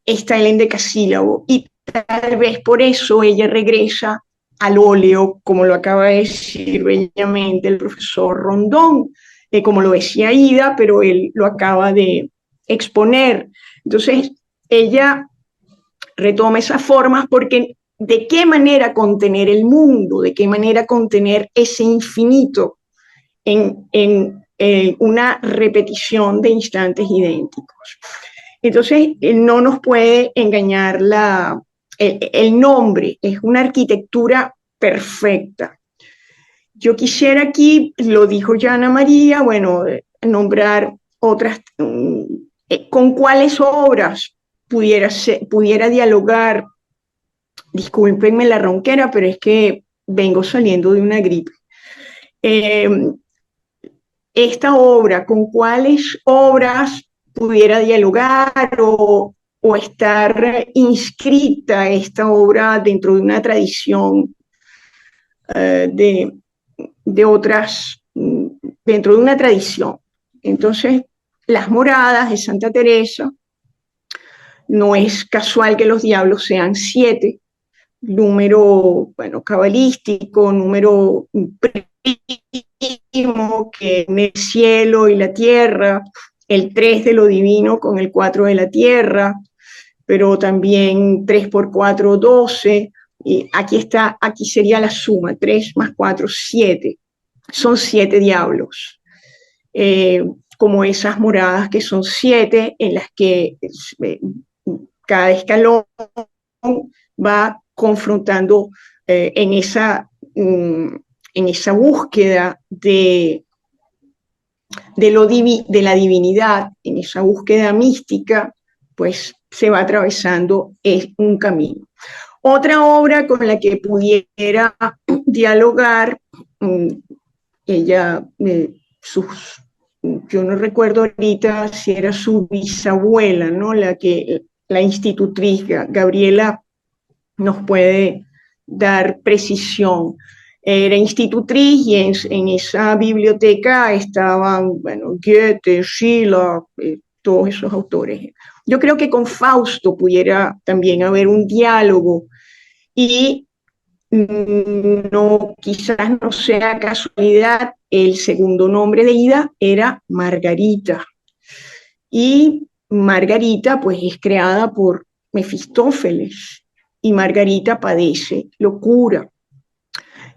está el endecasílabo, y tal vez por eso ella regresa al óleo, como lo acaba de decir bellamente el profesor Rondón, como lo decía Ida, pero él lo acaba de exponer. Entonces, ella retoma esas formas porque ¿de qué manera contener el mundo? ¿De qué manera contener ese infinito en una repetición de instantes idénticos? Entonces, no nos puede engañar el nombre, es una arquitectura perfecta. Yo quisiera aquí, lo dijo ya Ana María, bueno, nombrar otras, con cuáles obras pudiera dialogar. Discúlpenme la ronquera, pero es que vengo saliendo de una gripe. Esta obra, ¿con cuáles obras pudiera dialogar o estar inscrita esta obra dentro de una tradición de otras, dentro de una tradición? Entonces, las moradas de Santa Teresa, no es casual que los diablos sean 7, número, bueno, cabalístico, número primo, que en el cielo y la tierra, el 3 de lo divino con el 4 de la tierra, pero también 3 por 4, 12, y aquí sería la suma, 3 más 4, 7, son 7 diablos, como esas moradas que son 7, en las que cada escalón va confrontando en esa búsqueda de la divinidad, en esa búsqueda mística, pues se va atravesando un camino. Otra obra con la que pudiera dialogar, ella, yo no recuerdo ahorita si era su bisabuela, ¿no? La institutriz Gabriela nos puede dar precisión. Era institutriz y en esa biblioteca estaban, bueno, Goethe, Schiller, todos esos autores. Yo creo que con Fausto pudiera también haber un diálogo y quizás no sea casualidad, el segundo nombre de Ida era Margarita. Y Margarita pues es creada por Mefistófeles y Margarita padece locura.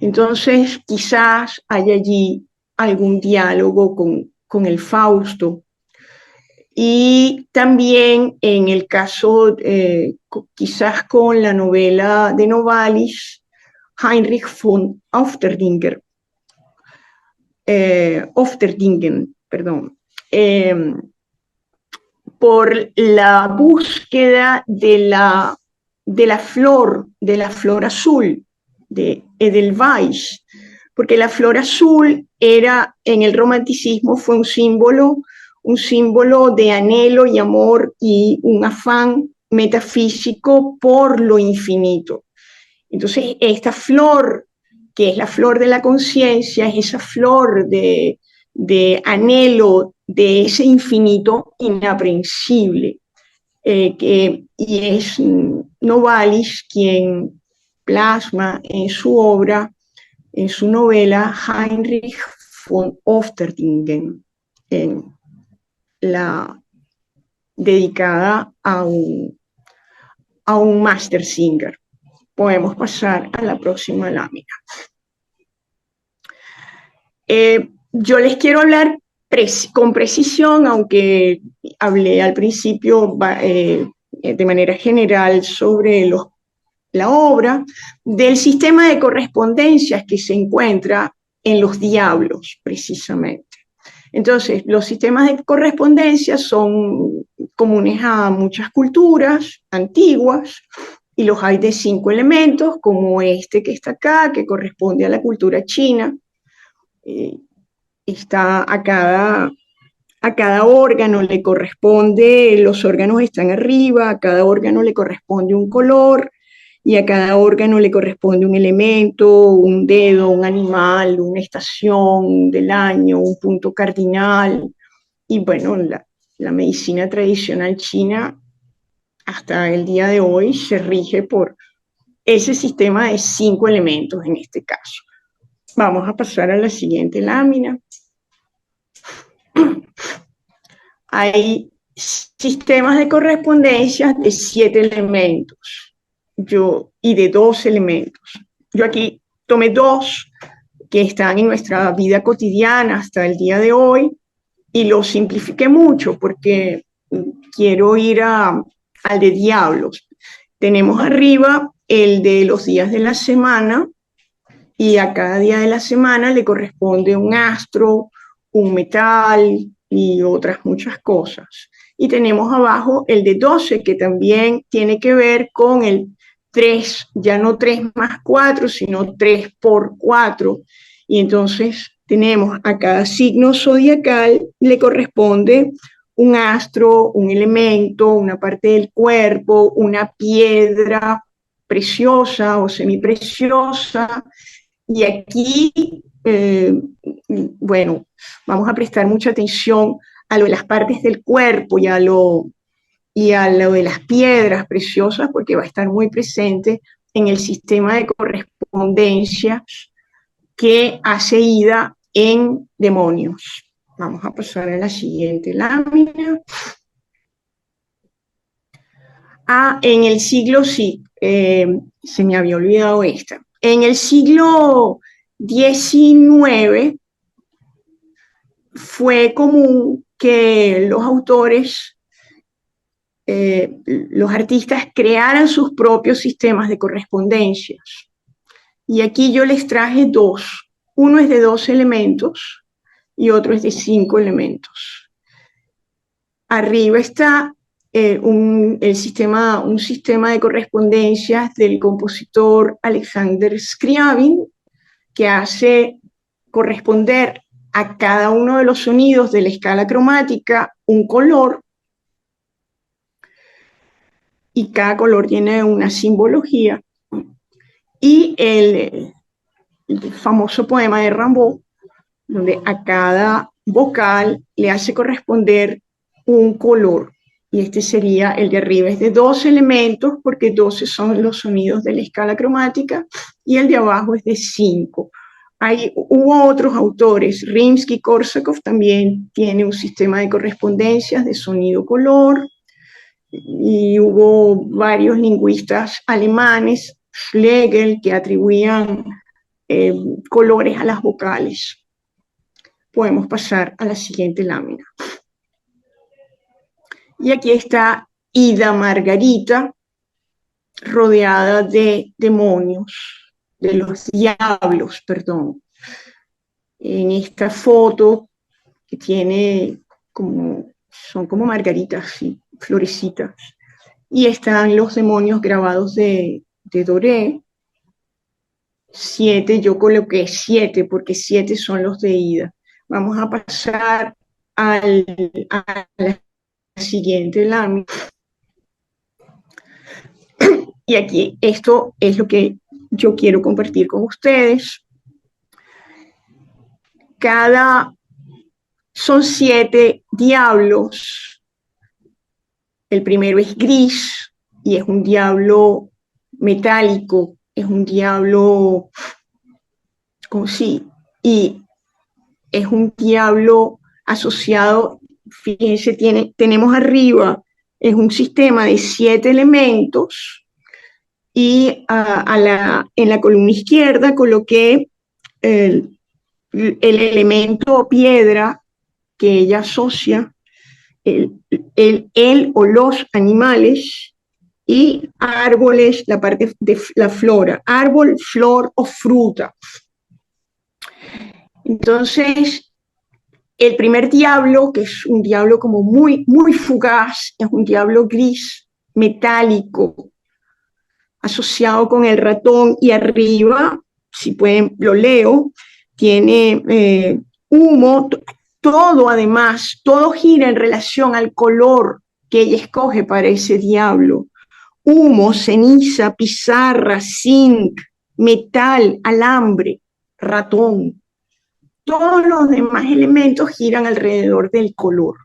Entonces quizás haya allí algún diálogo con el Fausto. Y también en el caso, quizás con la novela de Novalis, Heinrich von Ofterdingen, por la búsqueda de la flor azul, de Edelweiss, porque la flor azul era, en el romanticismo, fue un símbolo de anhelo y amor y un afán metafísico por lo infinito. Entonces, esta flor, que es la flor de la conciencia, es esa flor de anhelo de ese infinito inaprehensible, y es Novalis quien plasma en su obra, en su novela Heinrich von Ofterdingen, dedicada a un master singer. Podemos pasar a la próxima lámina. Yo les quiero hablar con precisión, aunque hablé al principio de manera general sobre la obra, del sistema de correspondencias que se encuentra en los diablos, precisamente. Entonces, los sistemas de correspondencia son comunes a muchas culturas antiguas, y los hay de 5 elementos, como este que está acá, que corresponde a la cultura china. Está a cada órgano le corresponde, los órganos están arriba, a cada órgano le corresponde un color, y a cada órgano le corresponde un elemento, un dedo, un animal, una estación del año, un punto cardinal. Y bueno, la medicina tradicional china hasta el día de hoy se rige por ese sistema de 5 elementos en este caso. Vamos a pasar a la siguiente lámina. Hay sistemas de correspondencia de 7 elementos y de 2 elementos. Yo aquí tomé 2 que están en nuestra vida cotidiana hasta el día de hoy y los simplifiqué mucho porque quiero ir al de diablos. Tenemos arriba el de los días de la semana, y a cada día de la semana le corresponde un astro, un metal y otras muchas cosas. Y tenemos abajo el de 12, que también tiene que ver con el 3, ya no 3 más 4, sino 3 por 4. Y entonces tenemos a cada signo zodiacal le corresponde un astro, un elemento, una parte del cuerpo, una piedra preciosa o semipreciosa. Y aquí, bueno, vamos a prestar mucha atención a lo de las partes del cuerpo y a lo de las piedras preciosas, porque va a estar muy presente en el sistema de correspondencia que hace Ida en demonios. Vamos a pasar a la siguiente lámina. En el siglo, sí, se me había olvidado esta. En el siglo XIX fue común que los autores, los artistas crearan sus propios sistemas de correspondencias. Y aquí yo les traje 2. Uno es de 2 elementos y otro es de 5 elementos. Arriba está un sistema de correspondencias del compositor Alexander Scriabin, que hace corresponder a cada uno de los sonidos de la escala cromática un color, y cada color tiene una simbología. Y el famoso poema de Rimbaud, donde a cada vocal le hace corresponder un color. Y este sería el de arriba, es de 12 elementos, porque 12 son los sonidos de la escala cromática, y el de abajo es de 5. Hubo otros autores, Rimsky-Korsakov también tiene un sistema de correspondencias de sonido-color, y hubo varios lingüistas alemanes, Schlegel, que atribuían colores a las vocales. Podemos pasar a la siguiente lámina. Y aquí está Ida Margarita, rodeada de demonios, de los diablos, perdón. En esta foto que tiene son como margaritas, sí, florecitas. Y están los demonios grabados de Doré. 7, yo coloqué 7 porque 7 son los de Ida. Vamos a pasar a la siguiente lámina. Y aquí esto es lo que yo quiero compartir con ustedes. Son 7 diablos. El primero es gris y es un diablo metálico, es un diablo, y es un diablo asociado, fíjense, tenemos arriba, es un sistema de 7 elementos, y en la columna izquierda coloqué el elemento piedra que ella asocia, el o los animales, y árboles, la parte de la flora, árbol, flor o fruta. Entonces, el primer diablo, que es un diablo como muy, muy fugaz, es un diablo gris, metálico, asociado con el ratón, y arriba, si pueden, lo leo, tiene humo, todo además, todo gira en relación al color que ella escoge para ese diablo. Humo, ceniza, pizarra, zinc, metal, alambre, ratón. Todos los demás elementos giran alrededor del color.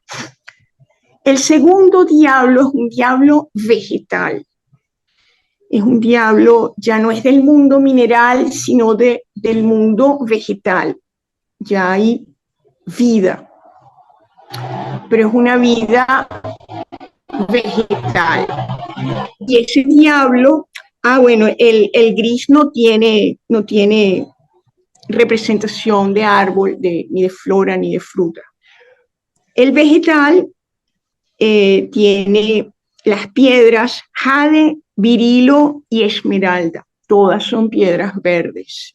El segundo diablo es un diablo vegetal. Es un diablo, ya no es del mundo mineral, sino del mundo vegetal. Ya hay vida, pero es una vida vegetal. Y ese diablo, bueno, el gris no tiene representación de árbol, ni de flora, ni de fruta. El vegetal tiene las piedras jade, berilo y esmeralda. Todas son piedras verdes.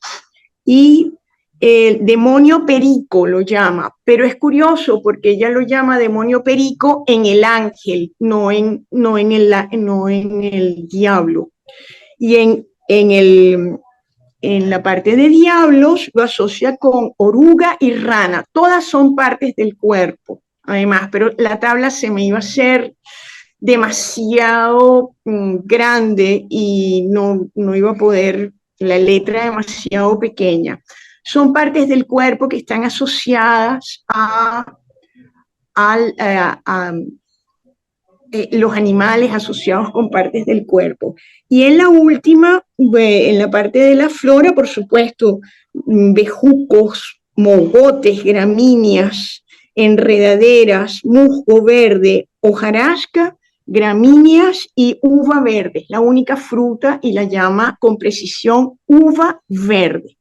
Y el demonio perico lo llama, pero es curioso porque ella lo llama demonio perico en el ángel, no en el diablo. Y en la parte de diablos lo asocia con oruga y rana. Todas son partes del cuerpo, además, pero la tabla se me iba a hacer demasiado grande y no iba a poder, la letra demasiado pequeña. Son partes del cuerpo que están asociadas a los animales asociados con partes del cuerpo. Y en la última, en la parte de la flora, por supuesto, bejucos, mogotes, gramíneas, enredaderas, musgo verde, hojarasca, gramíneas y uva verde. La única fruta, y la llama con precisión uva verde.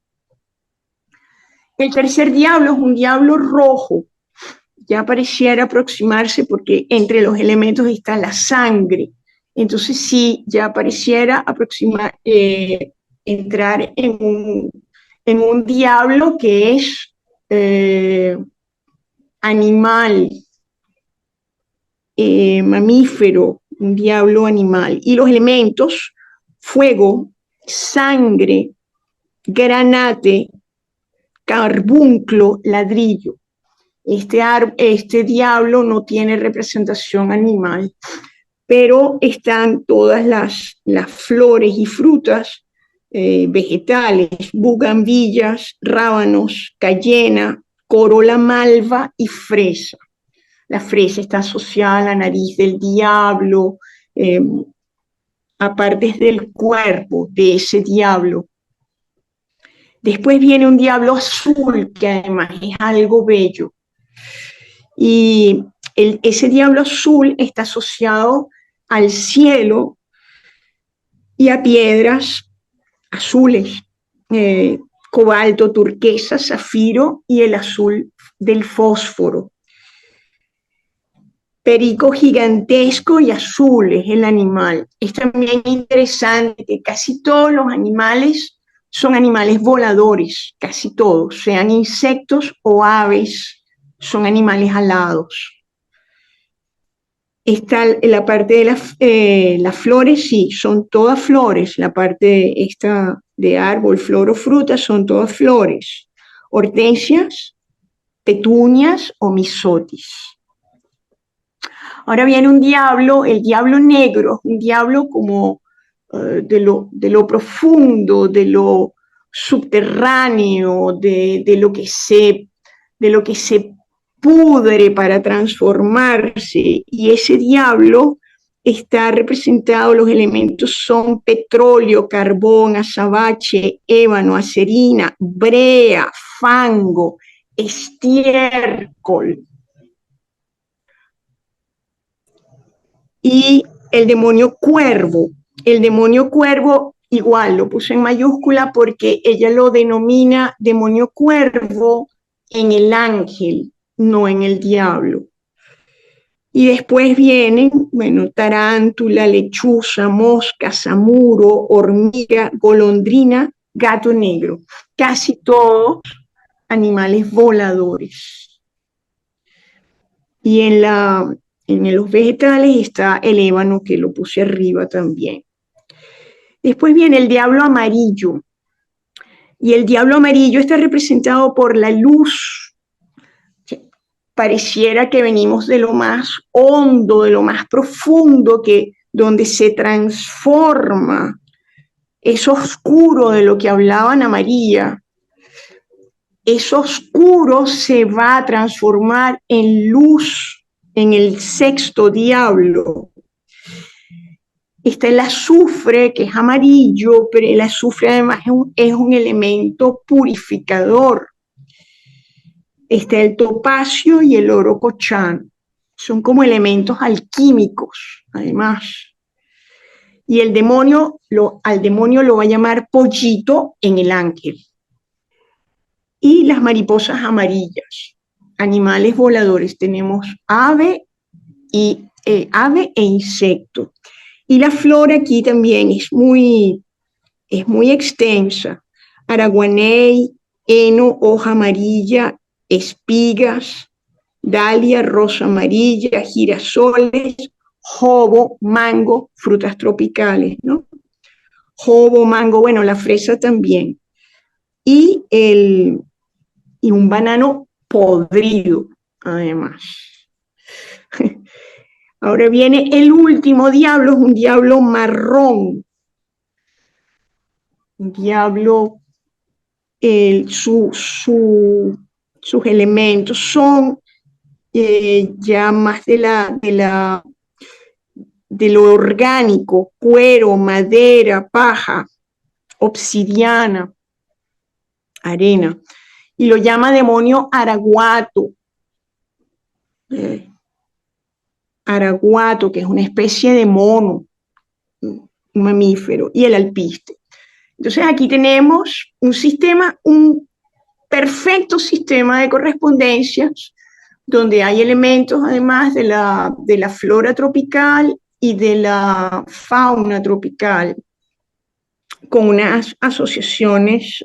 El tercer diablo es un diablo rojo. Ya pareciera aproximarse porque entre los elementos está la sangre. Entonces sí, ya pareciera entrar en un diablo que es animal, mamífero, un diablo animal. Y los elementos, fuego, sangre, granate, carbunclo, ladrillo. Este diablo no tiene representación animal, pero están todas las flores y frutas vegetales, bugambillas, rábanos, cayena, corola malva y fresa. La fresa está asociada a la nariz del diablo, a partes del cuerpo de ese diablo. Después viene un diablo azul, que además es algo bello. Y ese diablo azul está asociado al cielo y a piedras azules, cobalto, turquesa, zafiro y el azul del fósforo. Perico gigantesco y azul es el animal. Es también interesante que casi todos los animales son animales voladores, casi todos, sean insectos o aves, son animales alados. Está la parte de las flores, sí, son todas flores. La parte de árbol, flor o fruta son todas flores. Hortensias, petunias o misotis. Ahora viene un diablo, el diablo negro, un diablo como de lo profundo, de lo subterráneo, de lo que se pudre para transformarse, y ese diablo está representado, los elementos son petróleo, carbón, azabache, ébano, acerina, brea, fango, estiércol. Y el demonio cuervo igual lo puse en mayúscula porque ella lo denomina demonio cuervo en el ángel, no en el diablo. Y después vienen, bueno, tarántula, lechuza, mosca, zamuro, hormiga, golondrina, gato negro. Casi todos animales voladores. Y en los vegetales está el ébano, que lo puse arriba también. Después viene el diablo amarillo. Y el diablo amarillo está representado por la luz. Pareciera que venimos de lo más hondo, de lo más profundo, donde se transforma. Es oscuro de lo que hablaba Ana María. Es oscuro, se va a transformar en luz en el sexto diablo. Está el azufre, que es amarillo, pero el azufre además es un elemento purificador. Está el topacio y el oro cochán. Son como elementos alquímicos, además. Y al demonio lo va a llamar pollito en el ángel. Y las mariposas amarillas, animales voladores. Tenemos ave e insecto. Y la flora aquí también es muy extensa. Araguaney, heno, hoja amarilla, espigas, dalia, rosa amarilla, girasoles, jobo, mango, frutas tropicales, ¿no? Jobo, mango, bueno, la fresa también. Y un banano podrido, además. Ahora viene el último diablo, es un diablo marrón. Un diablo, sus elementos son ya más de lo orgánico: cuero, madera, paja, obsidiana, arena. Y lo llama demonio araguato. Araguato, que es una especie de mono, un mamífero, y el alpiste. Entonces aquí tenemos un perfecto sistema de correspondencias, donde hay elementos además de la flora tropical y de la fauna tropical, con unas asociaciones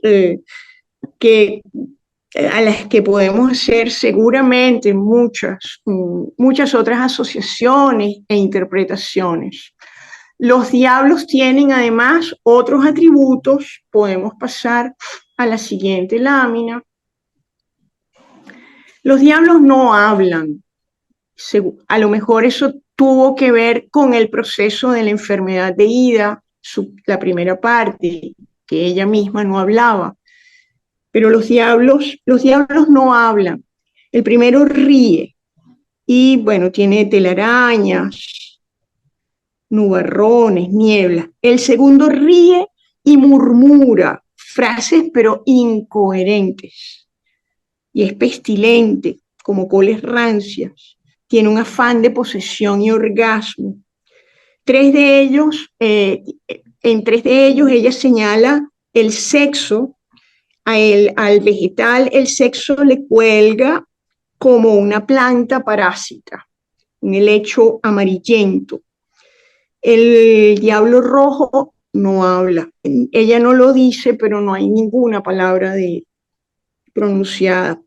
a las que podemos hacer seguramente muchas otras asociaciones e interpretaciones. Los diablos tienen además otros atributos. Podemos pasar a la siguiente lámina. Los diablos no hablan. A lo mejor eso tuvo que ver con el proceso de la enfermedad de Ida, la primera parte, que ella misma no hablaba. Pero los diablos no hablan. El primero ríe y, bueno, tiene telarañas, nubarrones, nieblas. El segundo ríe y murmura frases pero incoherentes. Y es pestilente, como coles rancias. Tiene un afán de posesión y orgasmo. En 3 de ellos ella señala el sexo. Al vegetal el sexo le cuelga como una planta parásita, un helecho amarillento. El diablo rojo no habla. Ella no lo dice, pero no hay ninguna palabra pronunciada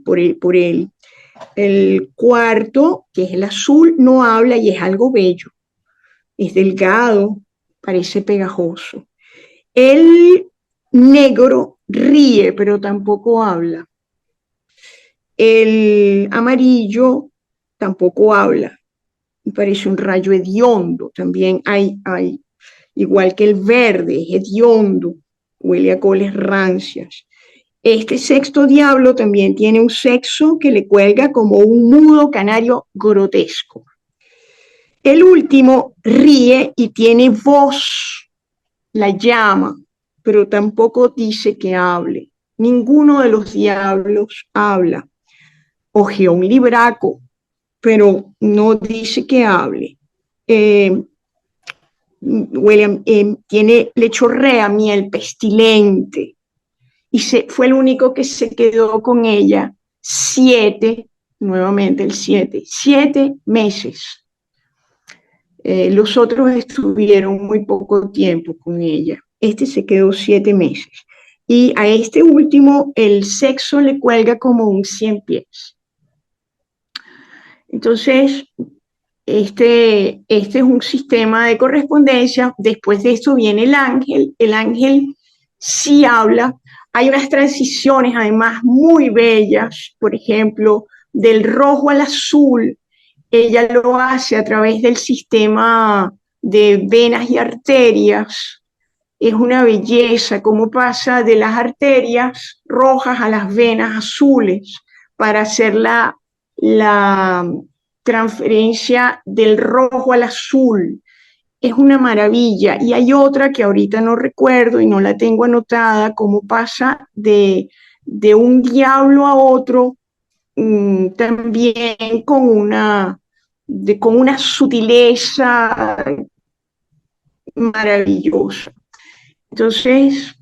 por él. El cuarto, que es el azul, no habla y es algo bello. Es delgado, parece pegajoso. El negro ríe, pero tampoco habla. El amarillo tampoco habla. Parece un rayo hediondo. También hay igual que el verde, es hediondo, huele a coles rancias. Este sexto diablo también tiene un sexo que le cuelga como un mudo canario grotesco. El último ríe y tiene voz, la llama, pero tampoco dice que hable. Ninguno de los diablos habla. Ojea un libraco, pero no dice que hable. Le chorrea miel pestilente. Y fue el único que se quedó con ella 7 meses. Los otros estuvieron muy poco tiempo con ella. Este se quedó 7 meses. Y a este último el sexo le cuelga como un 100 pies. Entonces, este es un sistema de correspondencia. Después de esto viene el ángel. El ángel sí habla. Hay unas transiciones además muy bellas, por ejemplo, del rojo al azul. Ella lo hace a través del sistema de venas y arterias. Es una belleza cómo pasa de las arterias rojas a las venas azules para hacer la transferencia del rojo al azul. Es una maravilla. Y hay otra que ahorita no recuerdo y no la tengo anotada, cómo pasa de un diablo a otro, también con una sutileza maravillosa. Entonces,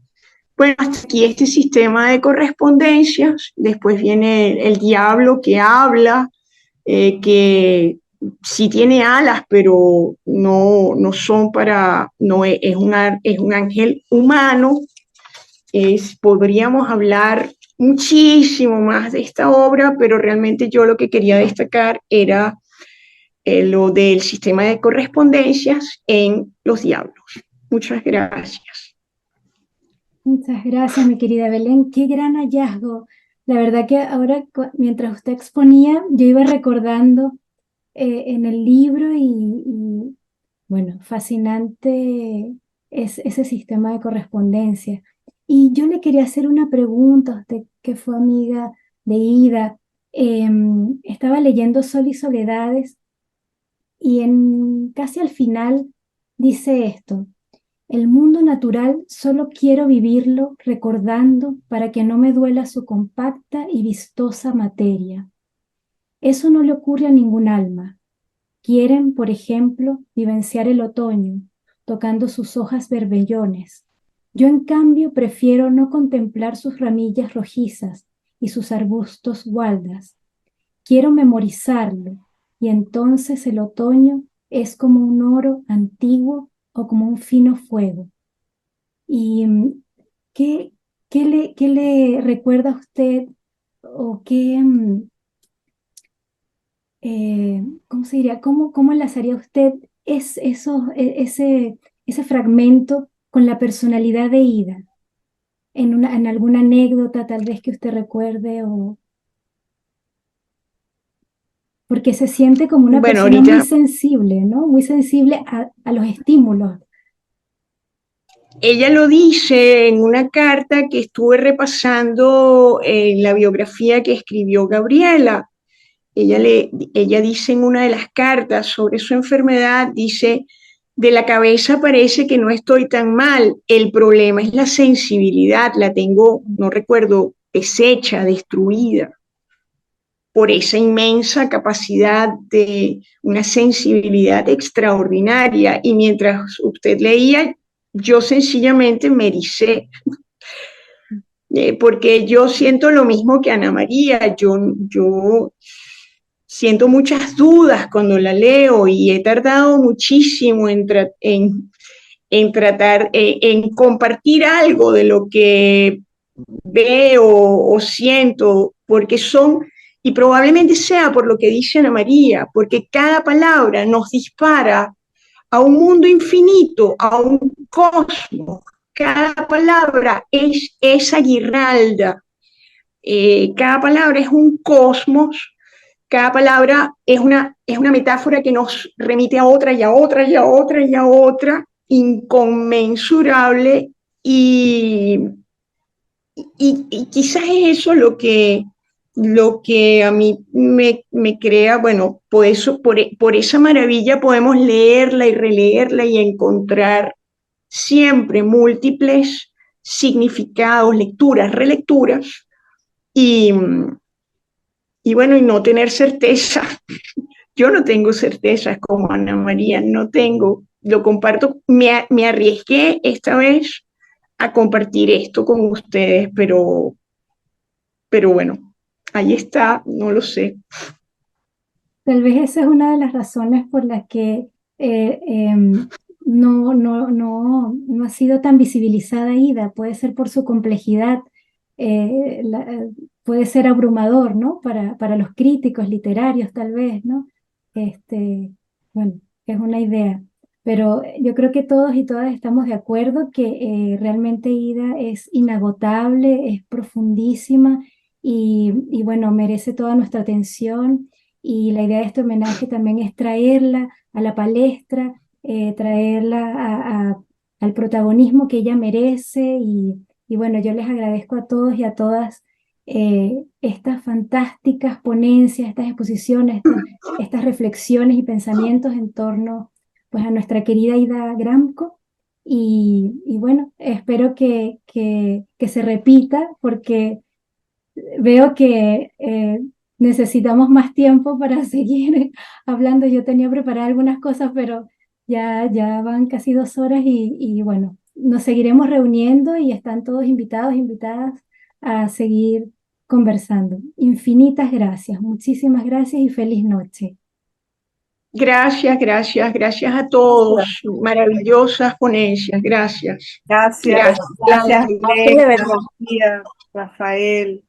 bueno, hasta aquí este sistema de correspondencias. Después viene el diablo que habla, que sí tiene alas, pero no son para, es un ángel humano. Podríamos hablar muchísimo más de esta obra, pero realmente yo lo que quería destacar era lo del sistema de correspondencias en los diablos. Muchas gracias. Muchas gracias, mi querida Belén. Qué gran hallazgo. La verdad que ahora, mientras usted exponía, yo iba recordando en el libro y, bueno, fascinante es ese sistema de correspondencia. Y yo le quería hacer una pregunta a usted, que fue amiga de Ida. Estaba leyendo Sol y Soledades y casi al final dice esto: el mundo natural solo quiero vivirlo recordando para que no me duela su compacta y vistosa materia. Eso no le ocurre a ningún alma. Quieren, por ejemplo, vivenciar el otoño, tocando sus hojas berbellones. Yo, en cambio, prefiero no contemplar sus ramillas rojizas y sus arbustos gualdas. Quiero memorizarlo, y entonces el otoño es como un oro antiguo o como un fino fuego. ¿Y qué le recuerda a usted o cómo se diría, cómo enlazaría usted ese fragmento con la personalidad de Ida? En alguna anécdota tal vez que usted recuerde, porque se siente como una persona muy sensible, ¿no? Muy sensible a los estímulos. Ella lo dice en una carta que estuve repasando en la biografía que escribió Gabriela. Ella dice en una de las cartas sobre su enfermedad, dice: de la cabeza parece que no estoy tan mal, el problema es la sensibilidad, la tengo, no recuerdo, deshecha, destruida, por esa inmensa capacidad de una sensibilidad extraordinaria. Y mientras usted leía, yo sencillamente me ericé, porque yo siento lo mismo que Ana María. Yo siento muchas dudas cuando la leo y he tardado muchísimo en tratar, en compartir algo de lo que veo o siento, porque y probablemente sea por lo que dice Ana María, porque cada palabra nos dispara a un mundo infinito, a un cosmos. Cada palabra es esa guirnalda, cada palabra es un cosmos, cada palabra es una metáfora que nos remite a otra y a otra y a otra y a otra, inconmensurable y quizás es eso lo que a mí me crea, bueno, por esa maravilla podemos leerla y releerla y encontrar siempre múltiples significados, lecturas, relecturas, y bueno, y no tener certeza. Yo no tengo certezas como Ana María, no tengo, lo comparto, me arriesgué esta vez a compartir esto con ustedes, pero bueno, ahí está, no lo sé. Tal vez esa es una de las razones por las que no ha sido tan visibilizada Ida. Puede ser por su complejidad, puede ser abrumador, ¿no? Para los críticos literarios, tal vez, ¿no? Bueno, es una idea. Pero yo creo que todos y todas estamos de acuerdo que realmente Ida es inagotable, es profundísima y bueno, merece toda nuestra atención. Y la idea de este homenaje también es traerla a la palestra, traerla al protagonismo que ella merece. Y bueno, yo les agradezco a todos y a todas estas fantásticas ponencias, estas exposiciones, estas reflexiones y pensamientos en torno pues, a nuestra querida Ida Gramco. Y bueno, espero que se repita porque veo que necesitamos más tiempo para seguir hablando. Yo tenía preparadas algunas cosas, pero ya van casi 2 horas y bueno, nos seguiremos reuniendo y están todos invitados, invitadas a seguir conversando. Infinitas gracias, muchísimas gracias y feliz noche. Gracias a todos. Maravillosas ponencias, gracias. Gracias, Gracias de verdad. Rafael.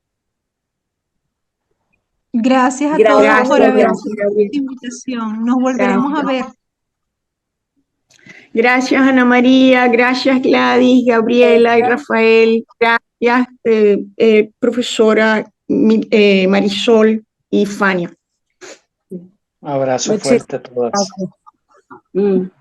Gracias a Gracias, todos por haber gracias, aceptado Gabriel. esta invitación. Nos volveremos a ver. Gracias, Ana María, gracias, Gladys, Gabriela y Rafael. Gracias, profesora Marisol y Fania. Un abrazo fuerte a todas. Gracias.